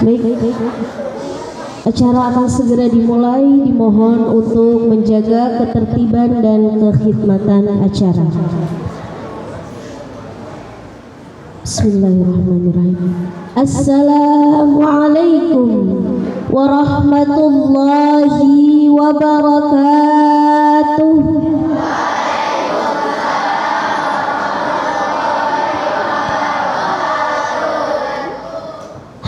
Baik, acara akan segera dimulai. Dimohon untuk menjaga ketertiban dan kekhidmatan acara. Bismillahirrahmanirrahim. Assalamualaikum warahmatullahi wabarakatuh.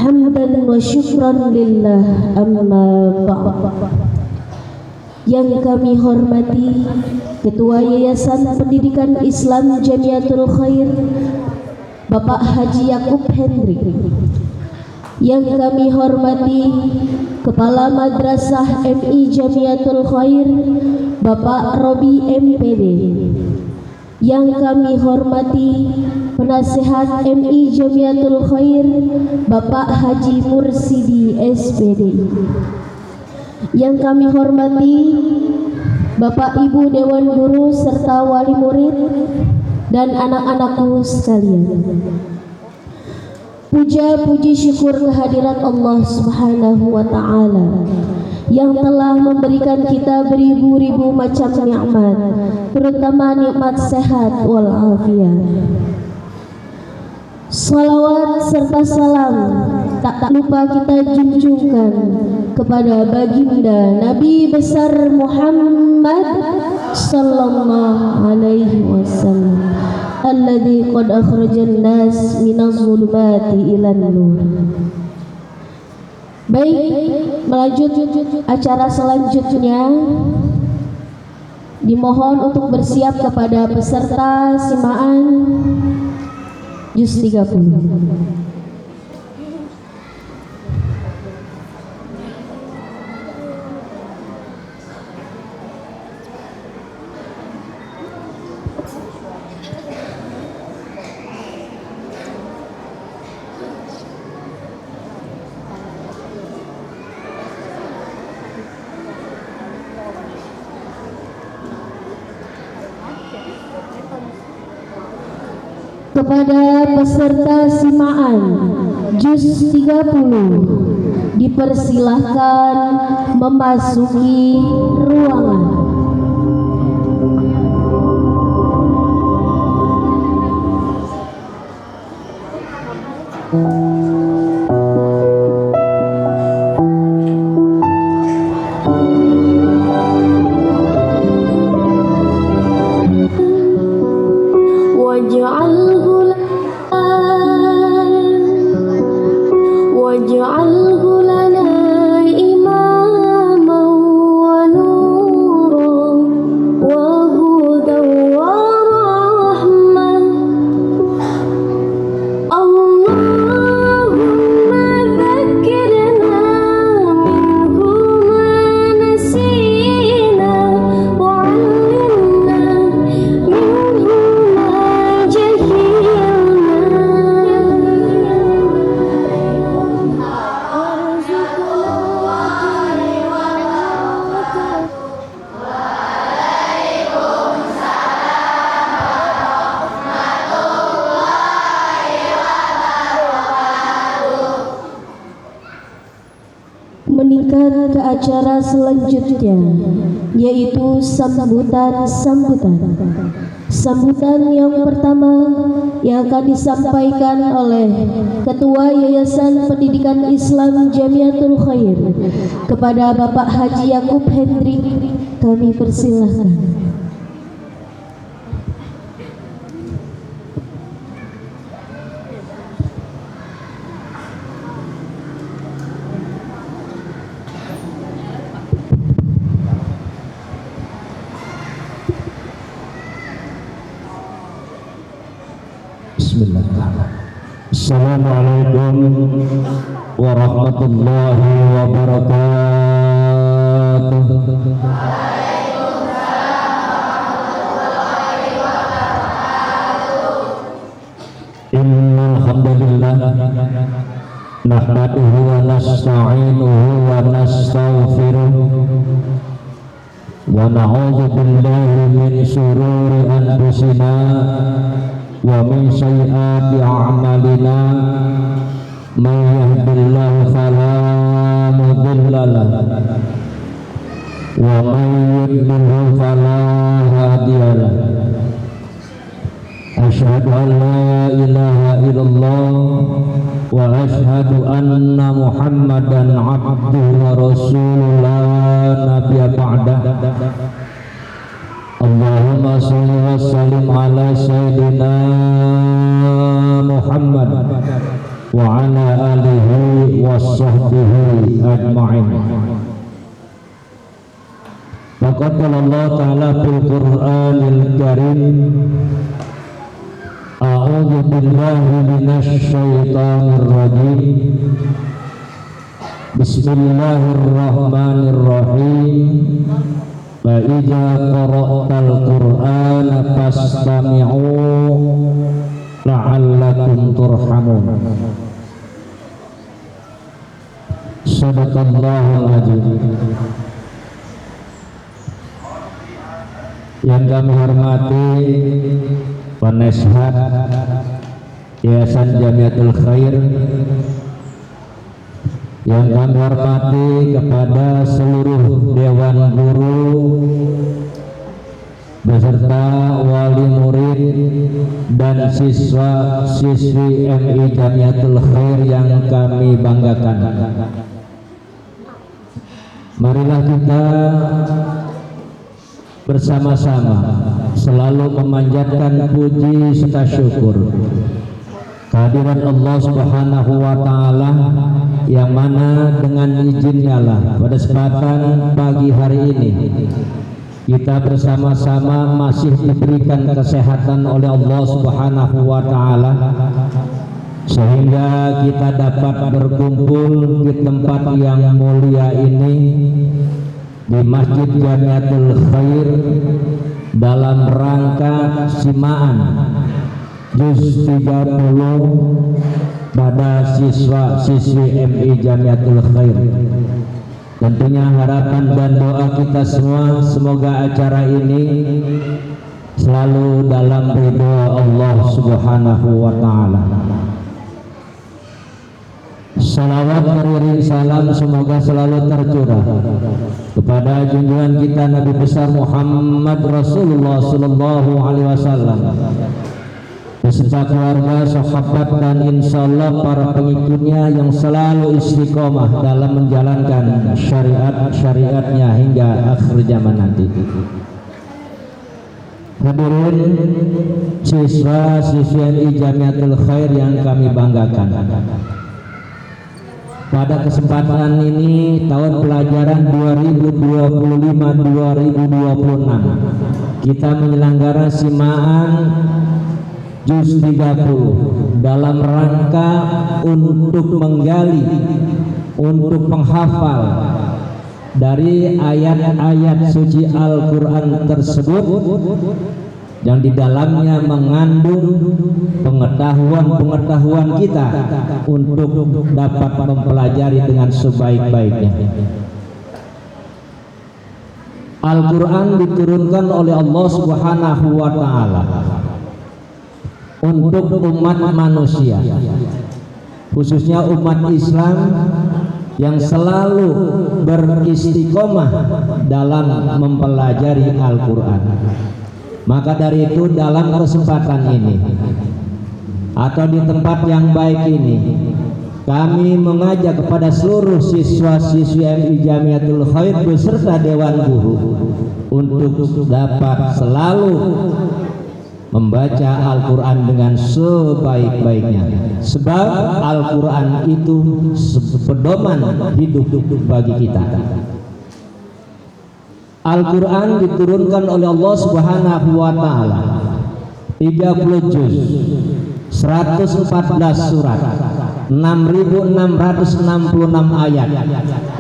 Hamdan wa syukran lillah, amma ba'd. Yang kami hormati Ketua Yayasan Pendidikan Islam Jamiatul Khair Bapak Haji Yakub Hendrik. Yang kami hormati Kepala Madrasah MI Jamiatul Khair Bapak Robi MPD. Yang kami hormati Penasehat MI Jamiatul Khair Bapak Haji Mursidi SPD. Yang kami hormati Bapak Ibu Dewan Guru serta wali murid dan anak-anakku sekalian. Puja puji syukur kehadirat Allah Subhanahu wa taala yang telah memberikan kita beribu-ribu macam nikmat, terutama nikmat sehat wal afiat. Salawat serta salam tak lupa kita junjungkan kepada baginda Nabi besar Muhammad sallallahu alaihi wasallam, alladzi qad akhrajan nas minaz zulumati ilan nur. Baik, melanjut acara selanjutnya, dimohon untuk bersiap kepada peserta simaan Juz 30. Kepada peserta simaan Juz 30 dipersilahkan memasuki ruangan. Meningkat ke acara selanjutnya, yaitu sambutan yang pertama yang akan disampaikan oleh Ketua Yayasan Pendidikan Islam Jamiatul Khair kepada Bapak Haji Yakub Hendrik. Kami persilahkan. Assalamualaikum warahmatullahi wabarakatuh. Innal hamdalillah nahmaduhu wa nasta'inuhu wa nastaghfiruh wa na'udzu billahi min shururi anfusina wa min sayyiati a'malina من يهد الله فلا مضل له ومن يضلل فلا هادي له أشهد أن لا إله إلا الله وأشهد أن محمدا عبده ورسوله لا نبي بعده اللهم صل وسلم على سيدنا محمد وعلى آله وصحبه أجمعين. Faqad qala Allah Ta'ala fil Qur'anil Karim A'udzu billahi minasy syaithanir rajim. Bismillahirrahmanirrahim. Fa idza qara'tal Qur'ana fastami'u la'allakum turhamun. Shadaqallahul azim. Yang kami hormati penasihat Yayasan Jamiatul Khair, yang kami hormati kepada seluruh dewan guru beserta wali murid dan siswa-siswi MI Jamiatul Khair yang kami banggakan. Marilah kita bersama-sama selalu memanjatkan puji serta syukur kehadiran Allah Subhanahu wa Ta'ala, yang mana dengan izinnya lah pada kesempatan pagi hari ini kita bersama-sama masih diberikan kesehatan oleh Allah Subhanahu wa Ta'ala, sehingga kita dapat berkumpul di tempat yang mulia ini di Masjid Jamiatul Khair dalam rangka simaan juz 30 pada siswa-siswi MI Jamiatul Khair. Tentunya harapan dan doa kita semua semoga acara ini selalu dalam ridho Allah Subhanahu wa Ta'ala. Salawat beriring salam semoga selalu tercurah kepada junjungan kita Nabi besar Muhammad Rasulullah Sallallahu Alaihi Wasallam beserta keluarga, sahabat dan insyaallah para pengikutnya yang selalu istiqomah dalam menjalankan syariatnya hingga akhir zaman nanti. Hadirin siswa-siswi Jamiatul Khair yang kami banggakan, pada kesempatan ini tahun pelajaran 2025-2026 kita menyelenggara simaan juz 30 dalam rangka untuk menggali, untuk menghafal dari ayat-ayat suci Al-Quran tersebut yang di dalamnya mengandung pengetahuan kita untuk dapat mempelajari dengan sebaik-baiknya. Al-Quran diturunkan oleh Allah Subhanahu wa Ta'ala untuk umat manusia, khususnya umat Islam yang selalu beristiqomah dalam mempelajari Al-Quran. Maka dari itu dalam kesempatan ini atau di tempat yang baik ini, kami mengajak kepada seluruh siswa-siswi MI Jamiatul Khair beserta dewan guru untuk dapat selalu membaca Al-Quran dengan sebaik-baiknya, sebab Al-Quran itu pedoman hidup bagi kita. Al-Quran diturunkan oleh Allah Subhanahu wa Ta'ala 30 juz, 114 surat, 6.666 ayat,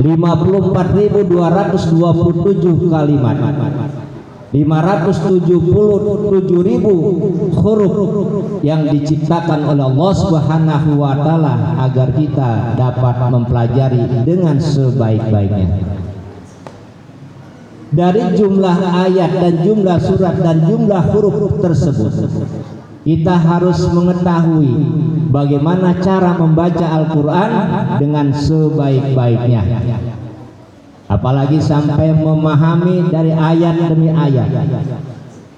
54.227 kalimat, 577.000 huruf yang diciptakan oleh Allah Subhanahu wa Ta'ala agar kita dapat mempelajari dengan sebaik-baiknya. Dari jumlah ayat dan jumlah surat dan jumlah huruf tersebut, kita harus mengetahui bagaimana cara membaca Al-Quran dengan sebaik-baiknya, apalagi sampai memahami dari ayat demi ayat.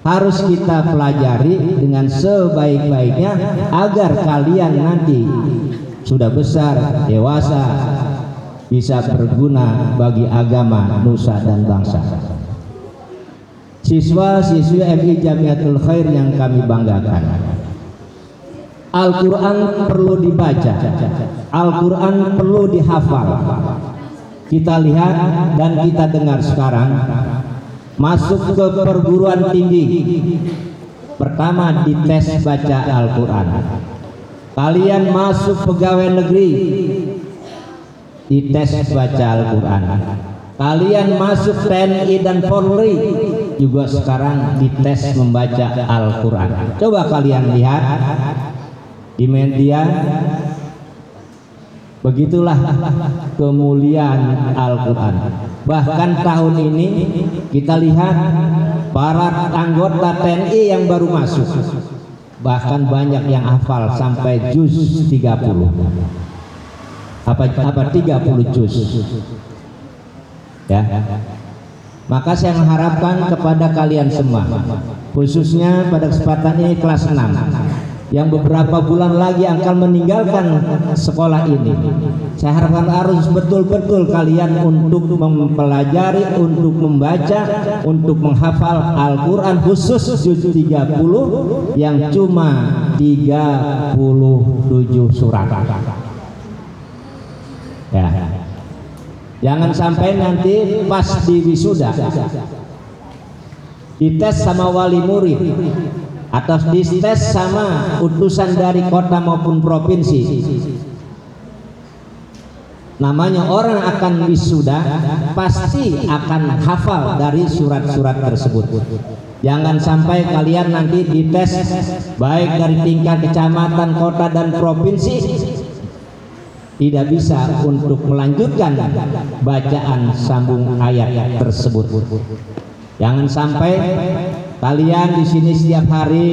Harus kita pelajari dengan sebaik-baiknya agar kalian nanti sudah besar, dewasa, bisa berguna bagi agama, nusa dan bangsa. Siswa-siswi MI Jamiatul Khair yang kami banggakan, Al-Quran perlu dibaca, Al-Quran perlu dihafal. Kita lihat dan kita dengar sekarang, masuk ke perguruan tinggi, pertama dites baca Al-Quran. Kalian masuk pegawai negeri, dites baca Al-Quran. Kalian masuk TNI dan Polri, juga sekarang dites membaca Al-Quran. Coba kalian lihat di media, begitulah kemuliaan Al-Quran. Bahkan tahun ini kita lihat para anggota TNI yang baru masuk, bahkan banyak yang hafal sampai juz 30. Apa 30 juz. Ya. Maka saya mengharapkan kepada kalian semua, khususnya pada kesempatan ini kelas 6 yang beberapa bulan lagi akan meninggalkan sekolah ini, saya harapkan harus betul-betul kalian untuk mempelajari, untuk membaca, untuk menghafal Al-Quran, khusus juz 30 yang cuma 37 surat. Ya. Jangan sampai nanti pas di wisuda dites sama wali murid atau dites sama utusan dari kota maupun provinsi, namanya orang akan wisuda pasti akan hafal dari surat-surat tersebut. Jangan sampai kalian nanti dites baik dari tingkat kecamatan, kota dan provinsi tidak bisa untuk melanjutkan bacaan sambung ayat tersebut. Jangan sampai kalian di sini setiap hari,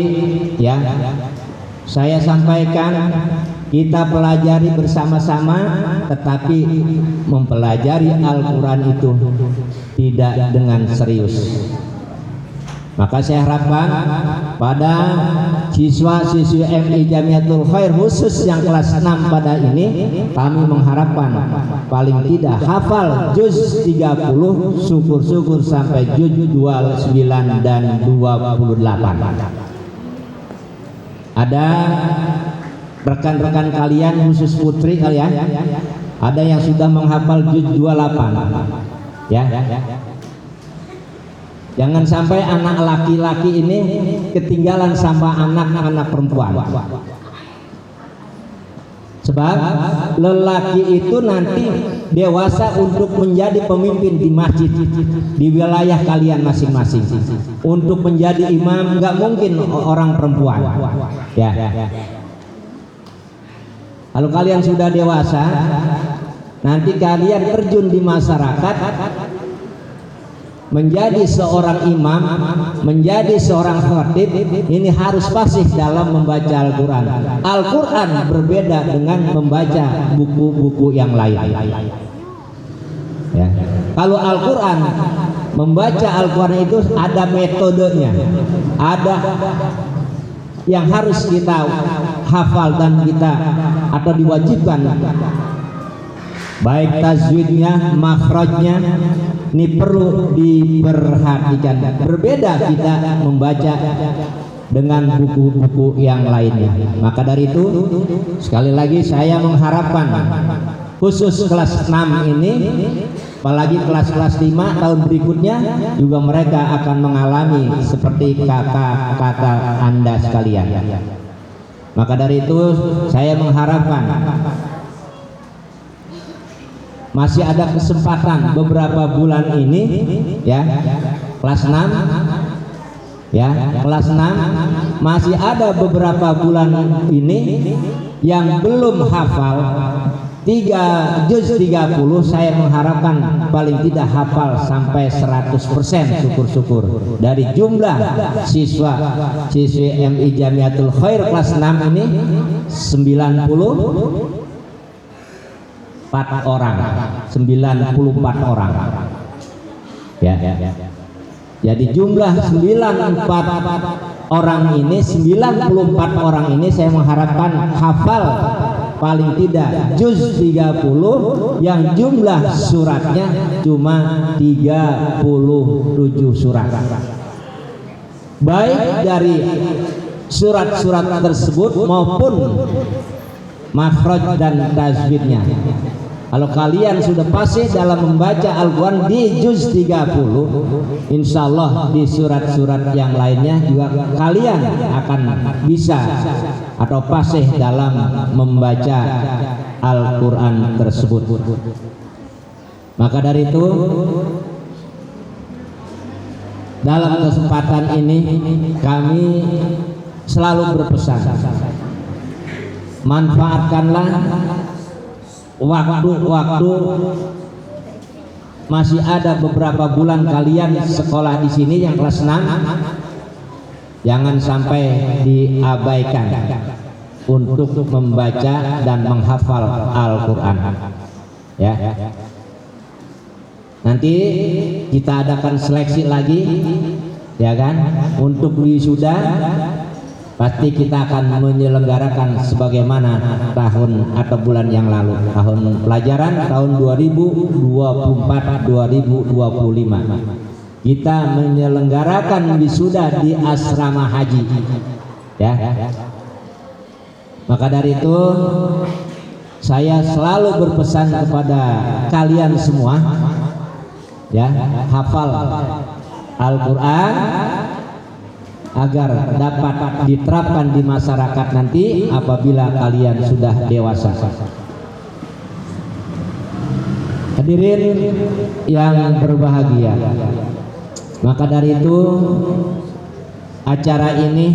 ya, saya sampaikan kita pelajari bersama-sama, tetapi mempelajari Al-Quran itu tidak dengan serius. Maka saya harapkan pada siswa-siswi MI Jamiatul Khair khusus yang kelas 6 pada ini, kami mengharapkan paling tidak hafal juz 30, syukur-syukur sampai juz 29 dan 28. Ada rekan-rekan kalian khusus putri kalian, ada yang sudah menghafal juz 28, ya. Jangan sampai anak laki-laki ini ketinggalan sama anak-anak perempuan. Sebab lelaki itu nanti dewasa untuk menjadi pemimpin di masjid di wilayah kalian masing-masing. Untuk menjadi imam nggak mungkin orang perempuan. Ya. Kalau kalian sudah dewasa, nanti kalian terjun di masyarakat, menjadi seorang imam, menjadi seorang khatib, ini harus fasih dalam membaca Al-Quran. Al-Quran berbeda dengan membaca buku-buku yang lain. Ya. Kalau Al-Quran, membaca Al-Quran itu ada metodenya, ada yang harus kita hafal dan kita atau diwajibkan, baik tajwidnya, makhrajnya, ini perlu diperhatikan. Berbeda kita membaca dengan buku-buku yang lainnya. Maka dari itu, sekali lagi saya mengharapkan khusus kelas 6 ini, apalagi kelas-kelas 5 tahun berikutnya juga mereka akan mengalami seperti kakak-kakak Anda sekalian. Maka dari itu saya mengharapkan masih ada kesempatan beberapa bulan ini, ya, kelas 6, ya, kelas 6 masih ada beberapa bulan ini yang belum hafal, juz 30 saya mengharapkan paling tidak hafal sampai 100%, syukur-syukur. Dari jumlah siswi MI Jamiatul Khair kelas 6 ini 94 orang. Ya. Jadi jumlah 94 orang ini, 94 orang ini saya mengharapkan hafal paling tidak juz 30 yang jumlah suratnya cuma 37 surat. Baik dari surat-surat tersebut maupun makhraj dan tajwidnya. Kalau kalian sudah fasih dalam membaca Al-Quran di juz 30, insya Allah di surat-surat yang lainnya juga kalian akan bisa atau fasih dalam membaca Al-Quran tersebut. Maka dari itu, dalam kesempatan ini kami selalu berpesan, manfaatkanlah waktu-waktu masih ada beberapa bulan kalian sekolah di sini yang kelas 6, jangan sampai diabaikan untuk membaca dan menghafal Al-Quran. Ya. Nanti kita adakan seleksi lagi, ya kan, untuk wisuda. Pasti kita akan menyelenggarakan sebagaimana tahun atau bulan yang lalu, tahun pelajaran tahun 2024-2025. Kita menyelenggarakan wisuda di asrama haji. Ya. Maka dari itu saya selalu berpesan kepada kalian semua, ya, hafal Al-Quran agar dapat diterapkan di masyarakat nanti apabila kalian sudah dewasa. Hadirin yang berbahagia, maka dari itu acara ini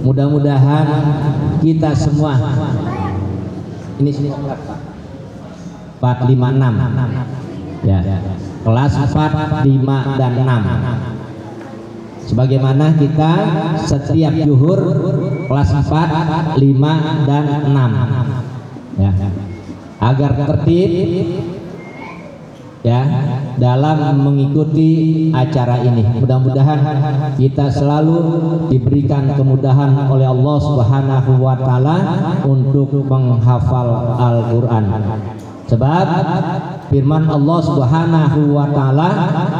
mudah-mudahan kita semua ini 4, 5, 6 ya, kelas 4, 5 dan 6. Sebagaimana kita setiap zuhur kelas 4, 5 dan 6 ya, agar tertib ya dalam mengikuti acara ini. Mudah-mudahan kita selalu diberikan kemudahan oleh Allah Subhanahu wa taala untuk menghafal Al-Qur'an. Sebab firman Allah Subhanahu wa taala,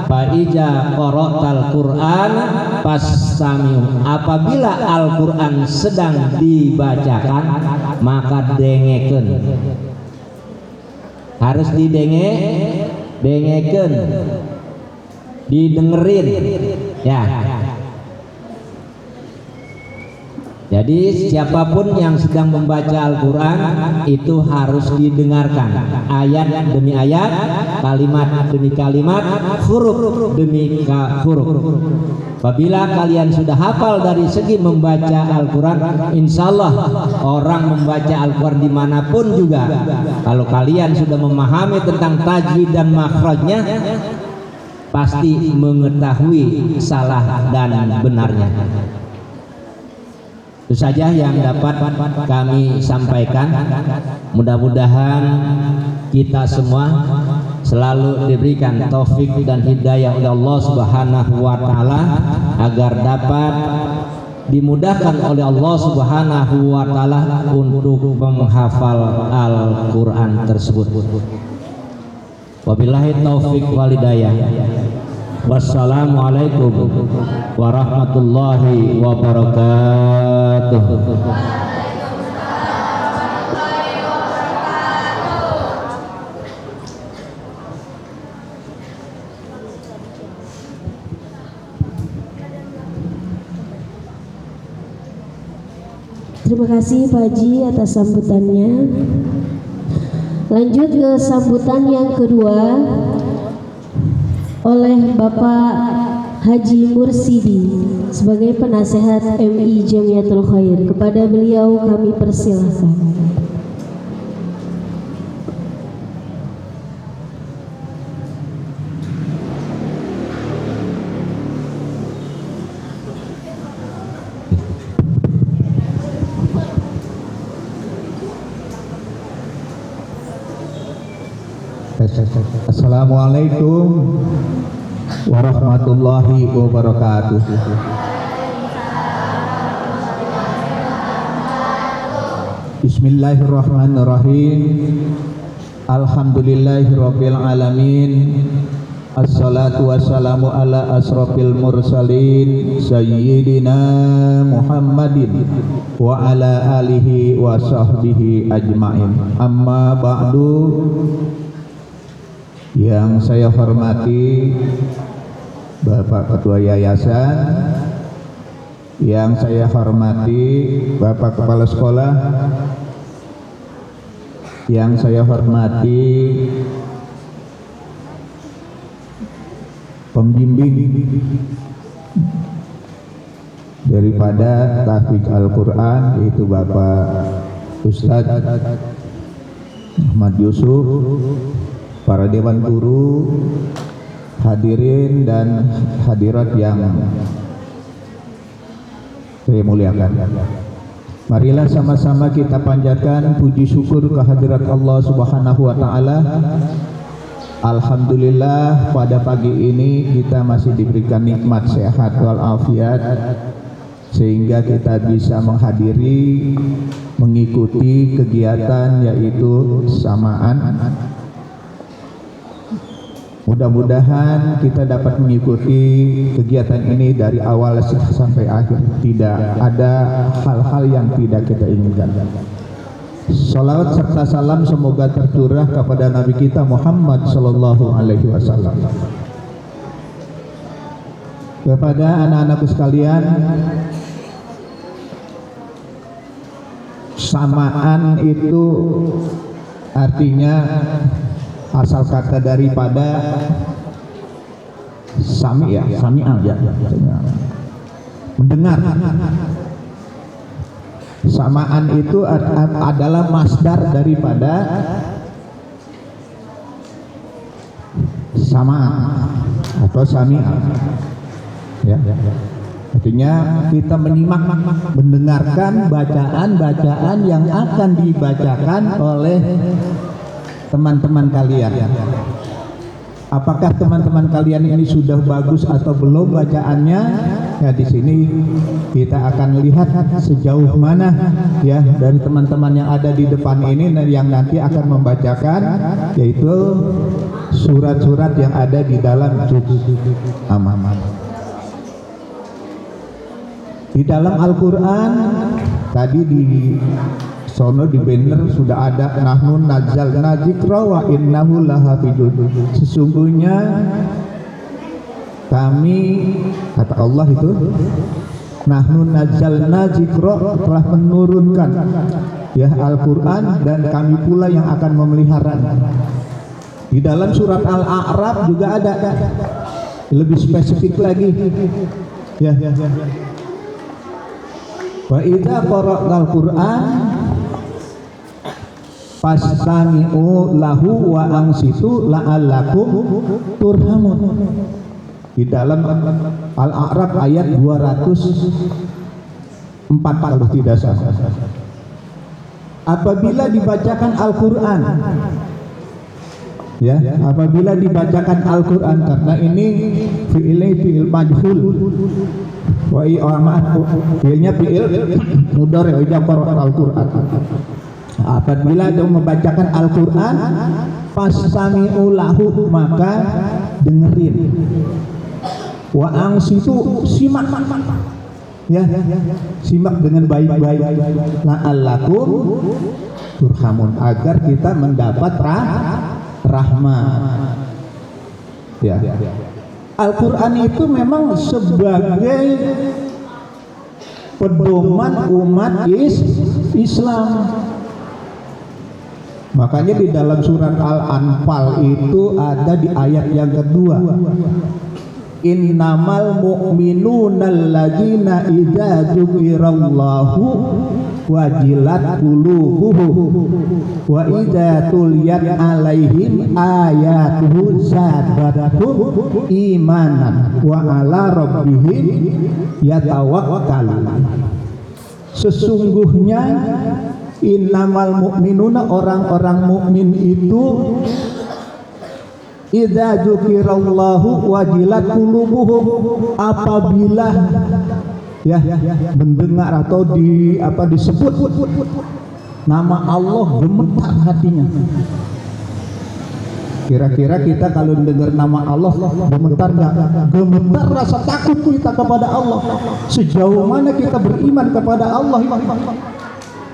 fa iza qara'tal Qur'an fastami'u, apabila Al-Qur'an sedang dibacakan maka dengekeun. Harus dengekeun, didengerin ya. Jadi siapapun yang sedang membaca Al-Quran itu harus didengarkan, ayat demi ayat, kalimat demi kalimat, huruf demi huruf. Apabila kalian sudah hafal dari segi membaca Al-Quran, insya Allah orang membaca Al-Quran dimanapun juga, kalau kalian sudah memahami tentang tajwid dan makhrajnya, pasti mengetahui salah dan benarnya. Itu saja yang dapat kami sampaikan. Mudah-mudahan kita semua selalu diberikan taufik dan hidayah oleh Allah Subhanahu wa taala agar dapat dimudahkan oleh Allah Subhanahu wa taala untuk menghafal Al-Qur'an tersebut. Wabillahi taufik wal hidayah. Wassalamualaikum warahmatullahi wabarakatuh. Terima kasih Pak Haji atas sambutannya. Lanjut ke sambutan yang kedua oleh Bapak Haji Mursidi sebagai penasehat MI Jamiatul Khair. Kepada beliau kami persilahkan. Assalamualaikum warahmatullahi wabarakatuh. Bismillahirrahmanirrahim. Alhamdulillahirabbil alamin. Assalatu wassalamu ala asrofil mursalin Sayyidina Muhammadin wa ala alihi wa sahbihi ajma'in. Amma ba'du. Yang saya hormati Bapak Ketua Yayasan, yang saya hormati Bapak Kepala Sekolah, yang saya hormati pembimbing daripada tahfidz Al-Quran, yaitu Bapak Ustadz Ahmad Yusuf, para dewan guru, hadirin dan hadirat yang saya muliakan. Marilah sama-sama kita panjatkan puji syukur kehadirat Allah Subhanahu wa taala. Alhamdulillah, pada pagi ini kita masih diberikan nikmat sehat walafiat sehingga kita bisa menghadiri, mengikuti kegiatan yaitu samaan. Mudah-mudahan kita dapat mengikuti kegiatan ini dari awal sampai akhir, tidak ada hal-hal yang tidak kita inginkan. Salawat serta salam semoga tercurah kepada Nabi kita Muhammad sallallahu alaihi wasallam. Kepada anak-anakku sekalian, samaan itu artinya asal kata daripada sami'a, mendengar. Samaan itu adalah masdar daripada sama atau sami'a, ya. Artinya kita menyimak, mendengarkan bacaan-bacaan yang akan dibacakan oleh teman-teman kalian. Apakah teman-teman kalian ini sudah bagus atau belum bacaannya? Ya, di sini kita akan lihat sejauh mana ya dari teman-teman yang ada di depan ini yang nanti akan membacakan, yaitu surat-surat yang ada di dalam juz Am-Am. Di dalam Al-Quran tadi di sono di banner sudah ada nahnu nazzalna dzikra wa innahu lahafidun. Sesungguhnya kami, kata Allah itu, nahnu nazzalna dzikra, telah menurunkan ya Al-Quran dan kami pula yang akan memelihara. Di dalam surat Al-A'raf juga ada lebih spesifik lagi ya. Wa idza qara'tal Qur'an fastami'u lahu wa ansitu la'allakum turhamun. Di dalam Al-A'raf ayat 204 kalau tidak salah. Apabila dibacakan Al-Qur'an, ya, apabila dibacakan Al-Qur'an, karena ini fi'il majhul. Wa fi'ilnya fi'il mudhari' idza qara'tal Al-Qur'an. Apabila dia membacakan Al-Quran, fastami'u lahu, maka dengerin. Wa ansitu, simak ya, simak dengan baik-baik. La'allakum turhamun, agar kita mendapat rahmat ya. Al-Quran itu memang sebagai pedoman umat Islam. Makanya di dalam surat Al-Anfal itu ada di ayat yang kedua, innamal mu'minuna alladzina idza dzukirallahu wajilat qulubuhum wa idza tuliyat alaihim ayatuhu zadatuhum imanan wa ala rabbihim yatawakkalun. Sesungguhnya innamal mu'minuna, orang-orang mukmin itu idza dzukirallahu wajilat qulubuhum, apabila ya mendengar atau disebut nama Allah gemetar hatinya. Kira-kira kita kalau dengar nama Allah gemetar nggak? Gemetar rasa takut kita kepada Allah. Sejauh mana kita beriman kepada Allah?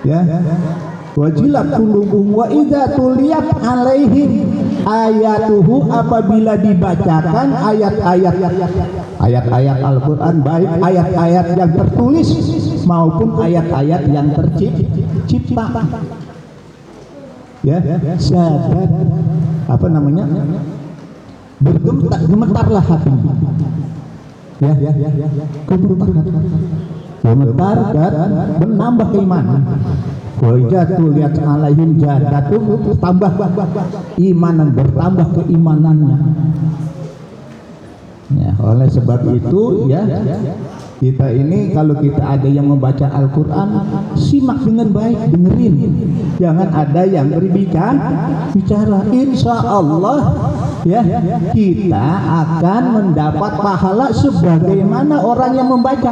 Ya, wajilat qulubuhum wa idza tuliyat alaihim ayatuhu, apabila dibacakan ayat-ayat Al-Quran, baik ayat-ayat yang tertulis maupun ayat-ayat yang tercipta. Ya, sahabat gemetarlah hatinya. Ya, gemetar dan menambah keimanan. Wajatul lihat alaihim jadatum, tambah imanan, bertambah keimanannya. Ya, oleh sebab itu ya, kita ini kalau kita ada yang membaca Al-Quran, simak dengan baik, dengerin, jangan ada yang berbicara. Insya Allah ya, kita akan mendapat pahala sebagaimana orang yang membaca.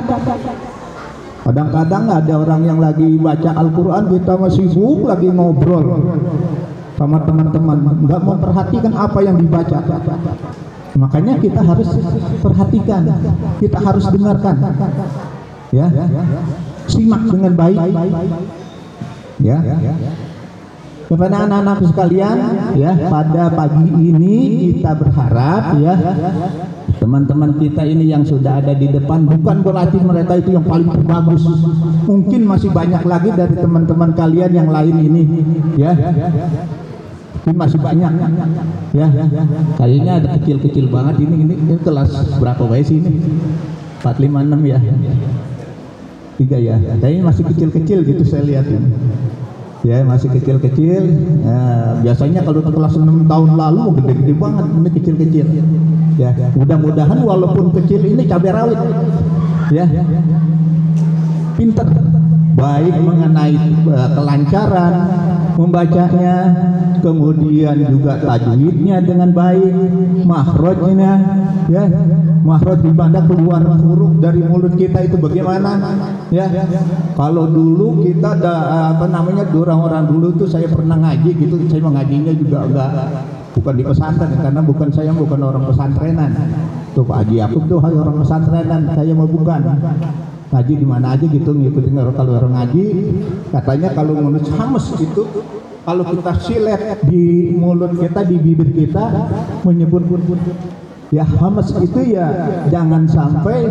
Kadang-kadang ada orang yang lagi baca Al-Quran, kita masih sibuk lagi ngobrol sama teman-teman, nggak memperhatikan apa yang dibaca. Makanya kita harus perhatikan, kita harus dengarkan, ya, simak dengan baik, ya. Kepada anak-anak sekalian, ya, pada pagi ini kita berharap, ya, teman-teman kita ini yang sudah ada di depan bukan berarti mereka itu yang paling bagus. Mungkin masih banyak lagi dari teman-teman kalian yang lain ini, ya. Ini masih banyak, ya. Kayaknya ada kecil-kecil banget ini kelas berapa sih ini? 4, 5, 6 ya. 3 ya. Kayaknya masih kecil-kecil gitu saya lihat ini. Ya, masih kecil-kecil. Biasanya kalau kelas 6 tahun lalu gede-gede banget, ini kecil-kecil. Ya, mudah-mudahan walaupun kecil ini cabai rawit. Ya. Pintar, baik mengenai kelancaran membacanya, kemudian juga tajwidnya dengan baik, makhrajnya, ya, makhraj di mana keluar huruf dari mulut kita itu bagaimana, ya. Kalau dulu kita orang-orang dulu tuh saya pernah ngaji gitu, saya mengajinya juga bukan di pesantren karena saya bukan orang pesantrenan. Tuh Pak Haji Yakub tuh orang pesantrenan, saya mau bukan. Ngaji di mana aja gitu, ngikutin kalau orang ngaji katanya kalau menurut hames itu kalau kita silet di mulut kita, di bibir kita menyebut ya hames itu, ya jangan sampai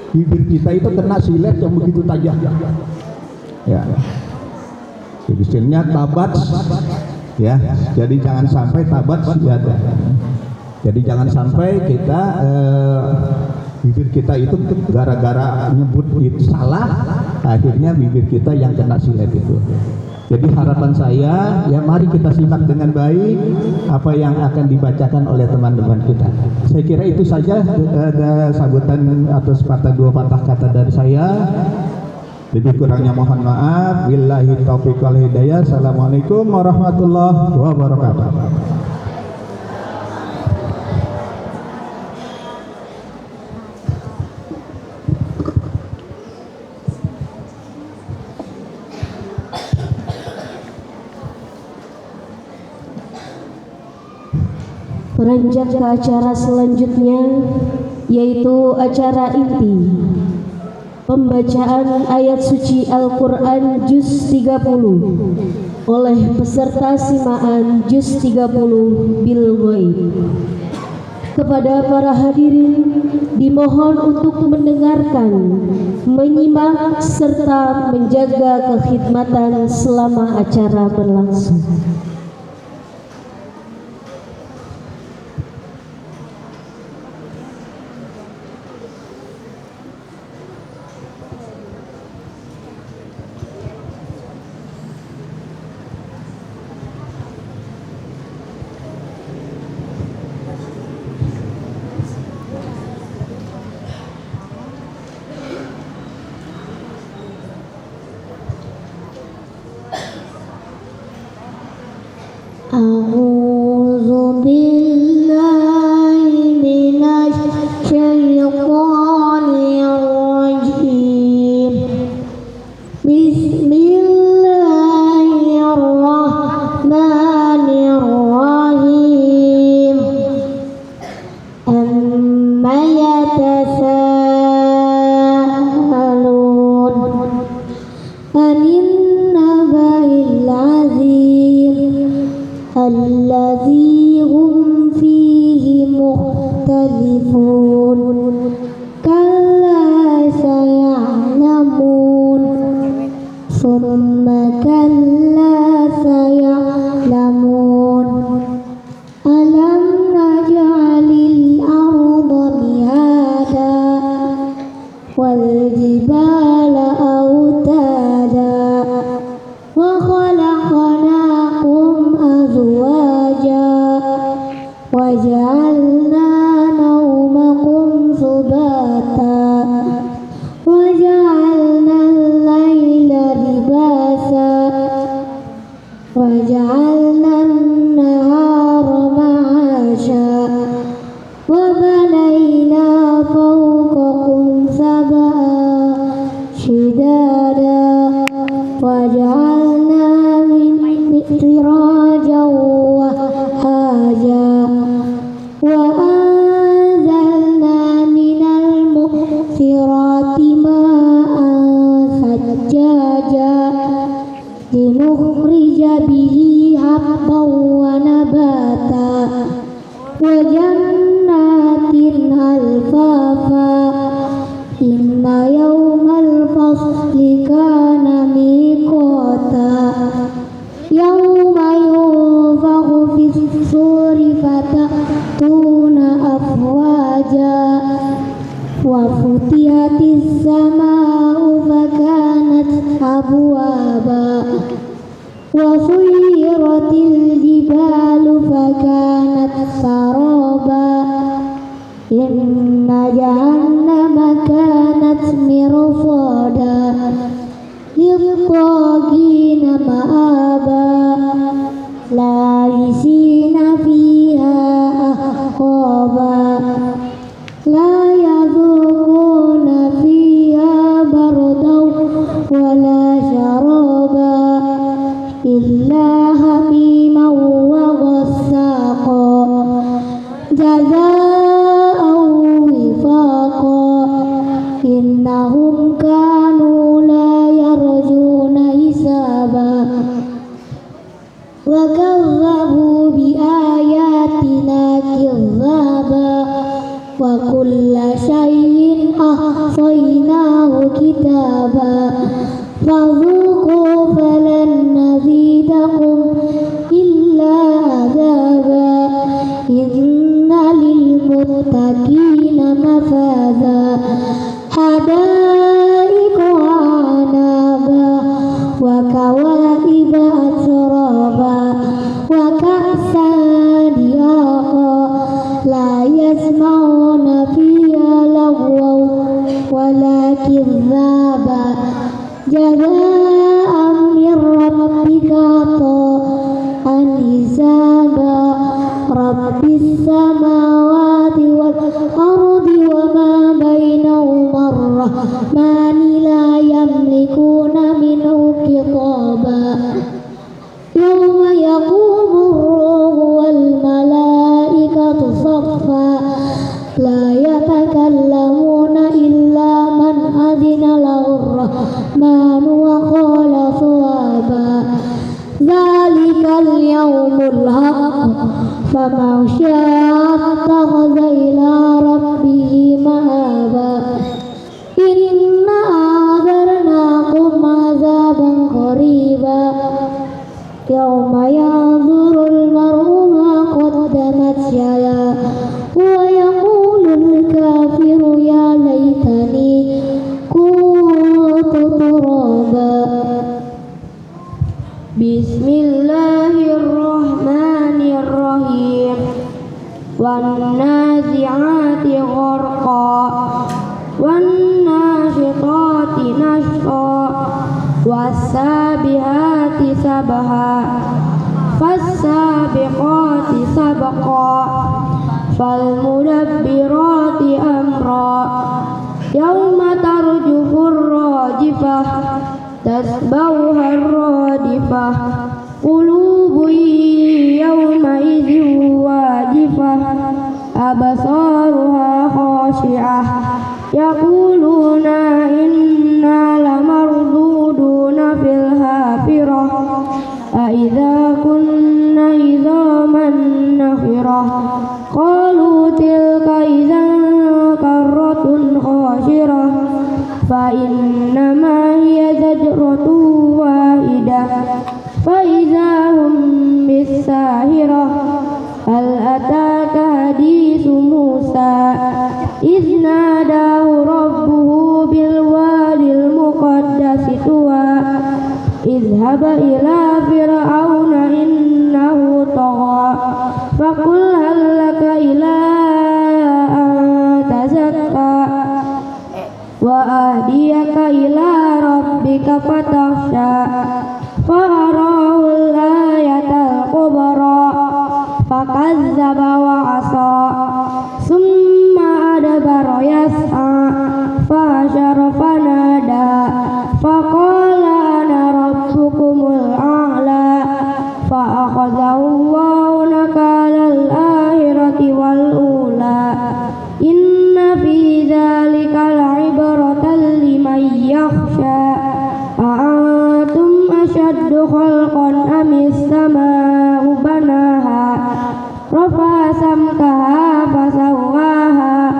bibir kita itu kena silet yang begitu tajam, ya. Jadi istilahnya tabat, ya. Jadi jangan sampai tabat, ya. Jadi jangan sampai kita bibir kita itu gara-gara nyebut itu salah, akhirnya bibir kita yang kena silet itu. Jadi harapan saya, ya mari kita simak dengan baik apa yang akan dibacakan oleh teman-teman kita. Saya kira itu saja, ada sambutan atau dua patah kata dari saya. Lebih kurangnya mohon maaf. Billahi taufiq wal hidayah. Assalamualaikum warahmatullahi wabarakatuh. Beranjak ke acara selanjutnya, yaitu acara inti, pembacaan ayat suci Al-Quran Juz 30 oleh peserta simaan Juz 30 bil ghaib. Kepada para hadirin dimohon untuk mendengarkan, menyimak serta menjaga kekhidmatan selama acara berlangsung. A'udzu billahi Bismillahirrahmanirrahim. Amma yatasaalun anin naba'il azim alladzi hum fihi mukhtalifun kalla saya'lamun summa kalla saya'lamun alam naj'alil arda mihada wal jibala autada wa khalaqnakum azwaja wa ja'alna nawmakum subata wa ja'alna al-laila libasa wa ja'alna an-nahara ma'asha wa banayna fawqakum sab'a shidada wa ja'alna min sirajan wa haja wa anzalna minal mu'sirati ma'an sajjaja linukhrija bihi habban wa nabata wa jannatin alfafa inna yawmal fasli kana miqata yawma yunfakhu fis-suri fatatuna afwaja wa futihatis samaa'u fakanat abwaba wa suyiratil jibalu fakanat saraba inna jahannama kanat mirsada lit-taghina ma'aba labisina fiha ahqaba la yadhuquna fiha bardan wala sharaba illa hamiman wa ghassaqa jazaa'an wifaqa innahum kanu la yarjuna hisaba wa kazzabu bi ayatina kizzaba wa kulla shay'in ahsaynahu kitaba fadhuqu falan nazidakum illa adaba inna lil muttaqina mafaza hadaiqa anaba wa kawaiba atraba wa ka'san dihaqa la yasma'una fiha lagwan wala kizzaba jazaa'an min rabbika ata'an hisaba rabbis samawati wal ardi wa ma bainahuma ar-rahmani la yamlikuna minhu khitaba yawma yaqumu ar-ruhu wal malaikatu saffa la yatakallamuna illa man adina lahu ar-rahmanu wa qala sawaba zalikal yawmul haqq faman syaa'a ittakhadha ila rabbihi ma'aba inna a'dharnakum 'adzaban qariba yawma yanzurul mar'u ma qaddamat yadahu wa yaqulul kafiru ya laitani kuntu turaba. Bismillahirrahmanirrahim. Wan nazi'ati gharqa wan nashitati nashqa was-sabihati sabha fas-sabiqati sabqa fal-mudabbirati amra yawma tarjufur rajifah تتبعها الرادفة قلوب يومئذ واجفة أبصارها خاشعة يقولون إنا لمردودون في الحافرة أإذا كنا عظاما نخرة قالوا تلك إذا كرة خاسرة فإنما هي زجرة واحدة فإذا هم بالساهرة هل أتاك حديث موسى إذ ناداه ربه بالوادي المقدس طوى اذهب إلى فرعون إنه طغى فقل هل لك إلى أن تزكى وأهديك إلى ربك فتخشى فأراه الآية الكبرى فكذب وعصى ثم أدبر يسعى فحشر فنادى فقال أنا ربكم الأعلى فأخذه الله نكال الآخرة والأولى إن في ذلك لعبرة لمن يخشى أأنتم أشد خلقا أم السماء بناها رفع سمكها فسواها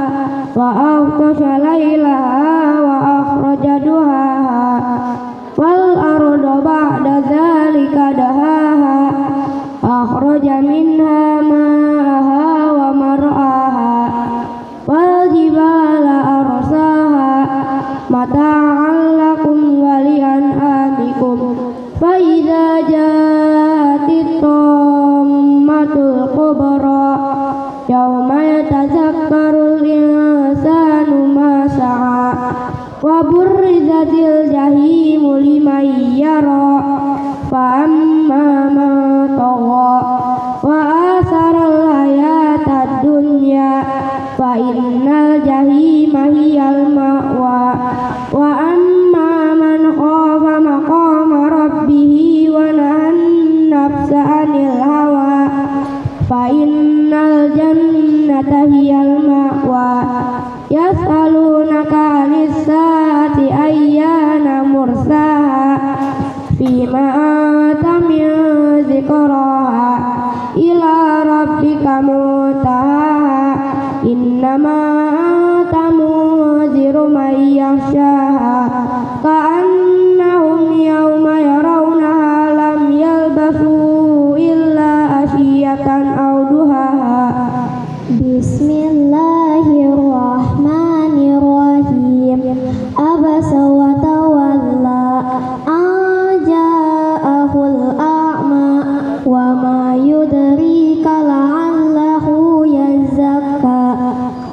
وأغطش ليلها وأخرج ضحاها والأرض بعد ذلك دهاها أخرج منها ماءها ومرعاها والجبال أرساها متاعا لكم ولأنعامكم فإذا جاءت الطامة الكبرى يوم يتذكر الإنسان ما سعى وبرزت الجحيم لمن يرى فأما من طغى وآثر الحياة الدنيا فإن الجحيم هي المأوى وأما من خاف مقام ربه ونهى النفس عن الهوى فإن الجنة هي المأوى يسألونك عن الساعة أيان مرساها فيما أنت من ذكراها إلى ربك منتهاها إنما أنت منذر من يخشاها كأنهم يوم يرونها لم يلبثوا إلا عشية أو ضحاها بسم الله الرحمن الرحيم عبس وتولى أن جاءه الأعمى وما يدريك لعله يزكى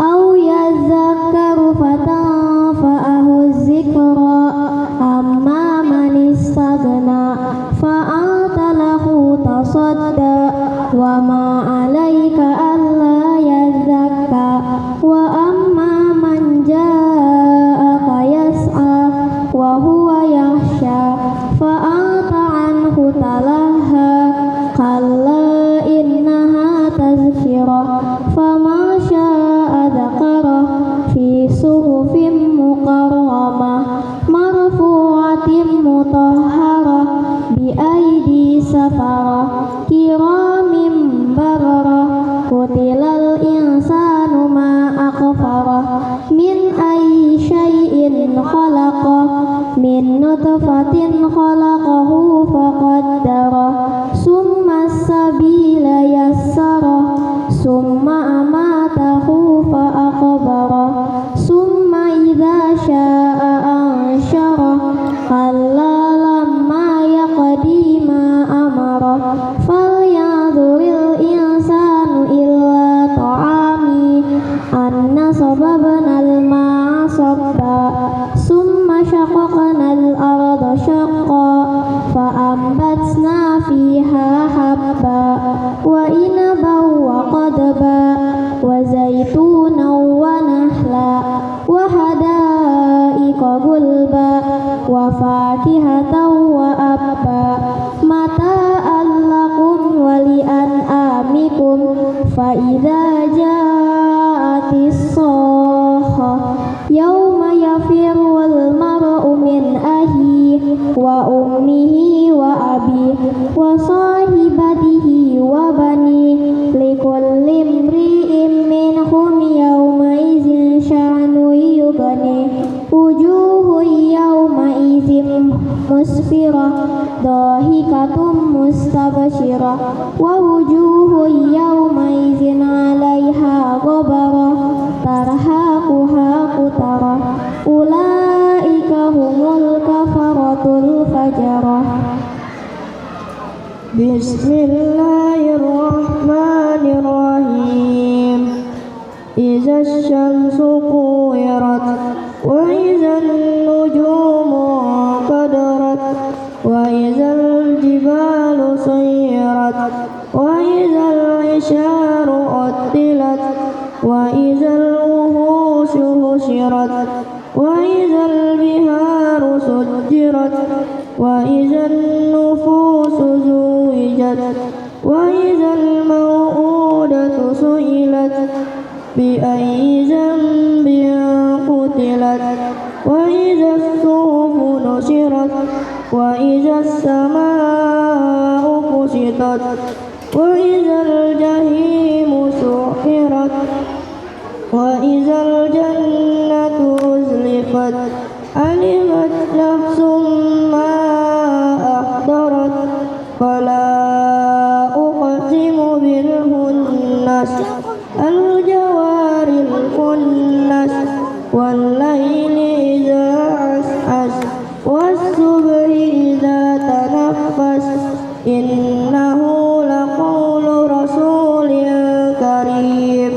أو يذكر فتنفعه الذكرى أما من استغنى فأنت له تصدى وما عليك ألا يزكى وأما من جاءك يسعى وهو يخشى فأنت عنه تلهى كلا إنها تذكرة فمن شاء ذكره في صحف مكرمة مرفوعة مطهرة بأيدي سفرة كرام بررة قتل الإنسان ما أكفره من أي شيء خلقه من نطفة خلقه فقدره ثم السبيل يسره ثم أماته فأقبره ثم إذا شاء أنشره كلا لما يقضي ما أمره فلينظر الإنسان إلى طعامه أنا صببنا الماء صبا ثم شققنا الأرض شقا فأنبتنا فيها حبا وعنبا وقضبا وزيتونا ونخلا وحدائق غلبا وفاكهة وأبا متاعا لكم ولأنعامكم فإذا جاءت الصاخة يوم يفر المرء من أخيه وأمه وأبيه وصاحبته وبنيه لكل امرئ منهم يومئذ شأن يغنيه وجوه يومئذ مسفرة ضاحكة مستبشرة ووجوه يومئذ عليها غبرة ترهقها قترة أولئك هم الكفرة الفجرة. بسم الله الرحمن الرحيم. إذا الشمس كورت وإذا النجوم انكدرت وإذا الجبال سيرت وإذا العشار عطلت وإذا الوحوش حشرت وإذا البحار سجرت وإذا النفوس زوجت وإذا الموءودة سئلت بأي ذنب قتلت وإذا الصحف نشرت وإذا السماء كشطت وإذا الجحيم سعرت وإذا الجنة أزلفت علمت نفس ما أحضرت فلا أقسم بالخنس الجوار الكنس والليل إذا عسعس والصبح إذا تنفس إنه لقول رسول كريم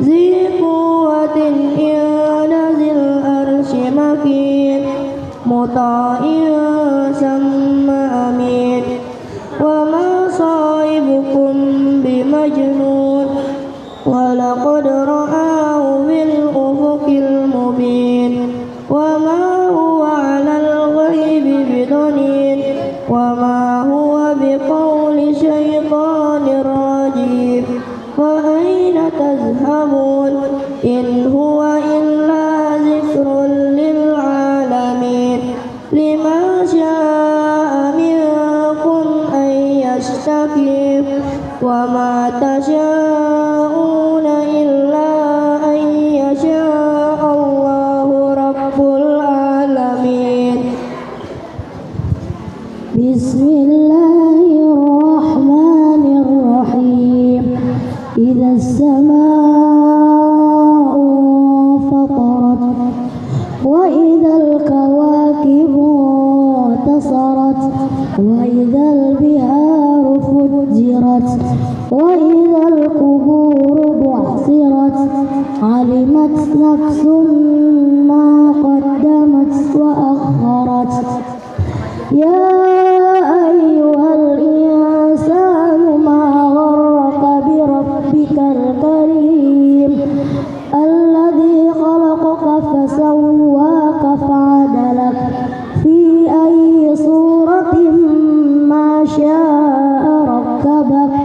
ذي قوة عند ذي العرش مكين مطاع ثم أمين وما صاحبكم بمجنون ولقد رآه بالأفق المبين وما هو على الغيب بضنين وما هو بقول شيطان رجيم فأين تذهبون إن هو إلا ذكر للعالمين لمن شاء منكم أن يستقيم وما تشاءون إلا أن يشاء الله رب العالمين. بسم الله الرحمن الرحيم. إذا السماء فطرت وإذا الكواكب انتصرت وإذا البحار فجرت وإذا القبور بعثرت علمت نفس ما قدمت وأخرت يا أيها الإنسان ما غرك بربك الكريم الذي خلقك فسواك فعدلك في أي صورة ما شاء ركبك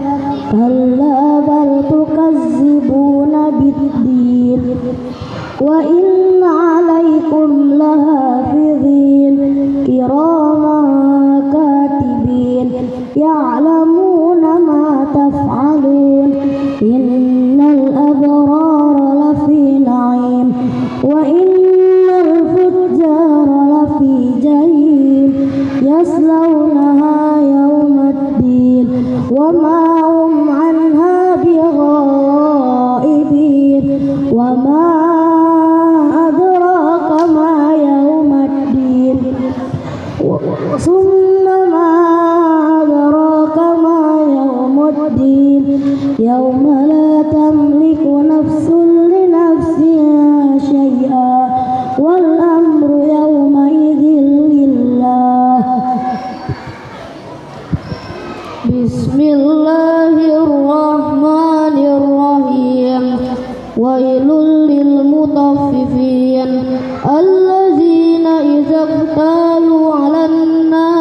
كلا بل تكذبون بالدين وإن عليكم لحافظين كراما كاتبين يعلمون ما تفعلون إن الأبرار لفي نعيم وإن الفجار لفي جحيم يصلونها يوم الدين وما هم عنها بغائبين وما أدراك ما يوم الدين ثم ما أدراك ما يوم الدين يوم لا تملك نفس لنفس شيئا والأمر يومئذ لله. بسم الله الرحمن الرحيم. ويل للمطففين الذين إذا اكتالوا على الناس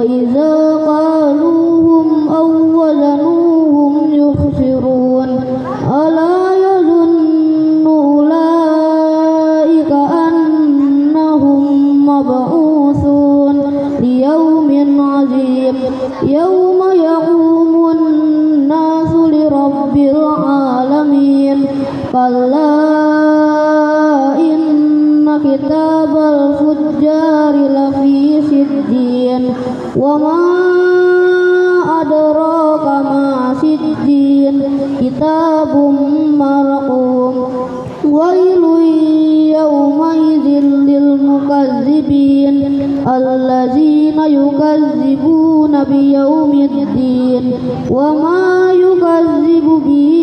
وإذا قالوهم أو وزنوهم يخسرون ألا يظن أولئك أنهم مبعوثون ليوم عظيم يوم يقوم الناس لرب العالمين كلا إن كتاب الفجار لفي سجين وما أدراك ما سجين كتاب مرقوم ويل يومئذ للمكذبين الذين يكذبون بيوم الدين وما يكذب به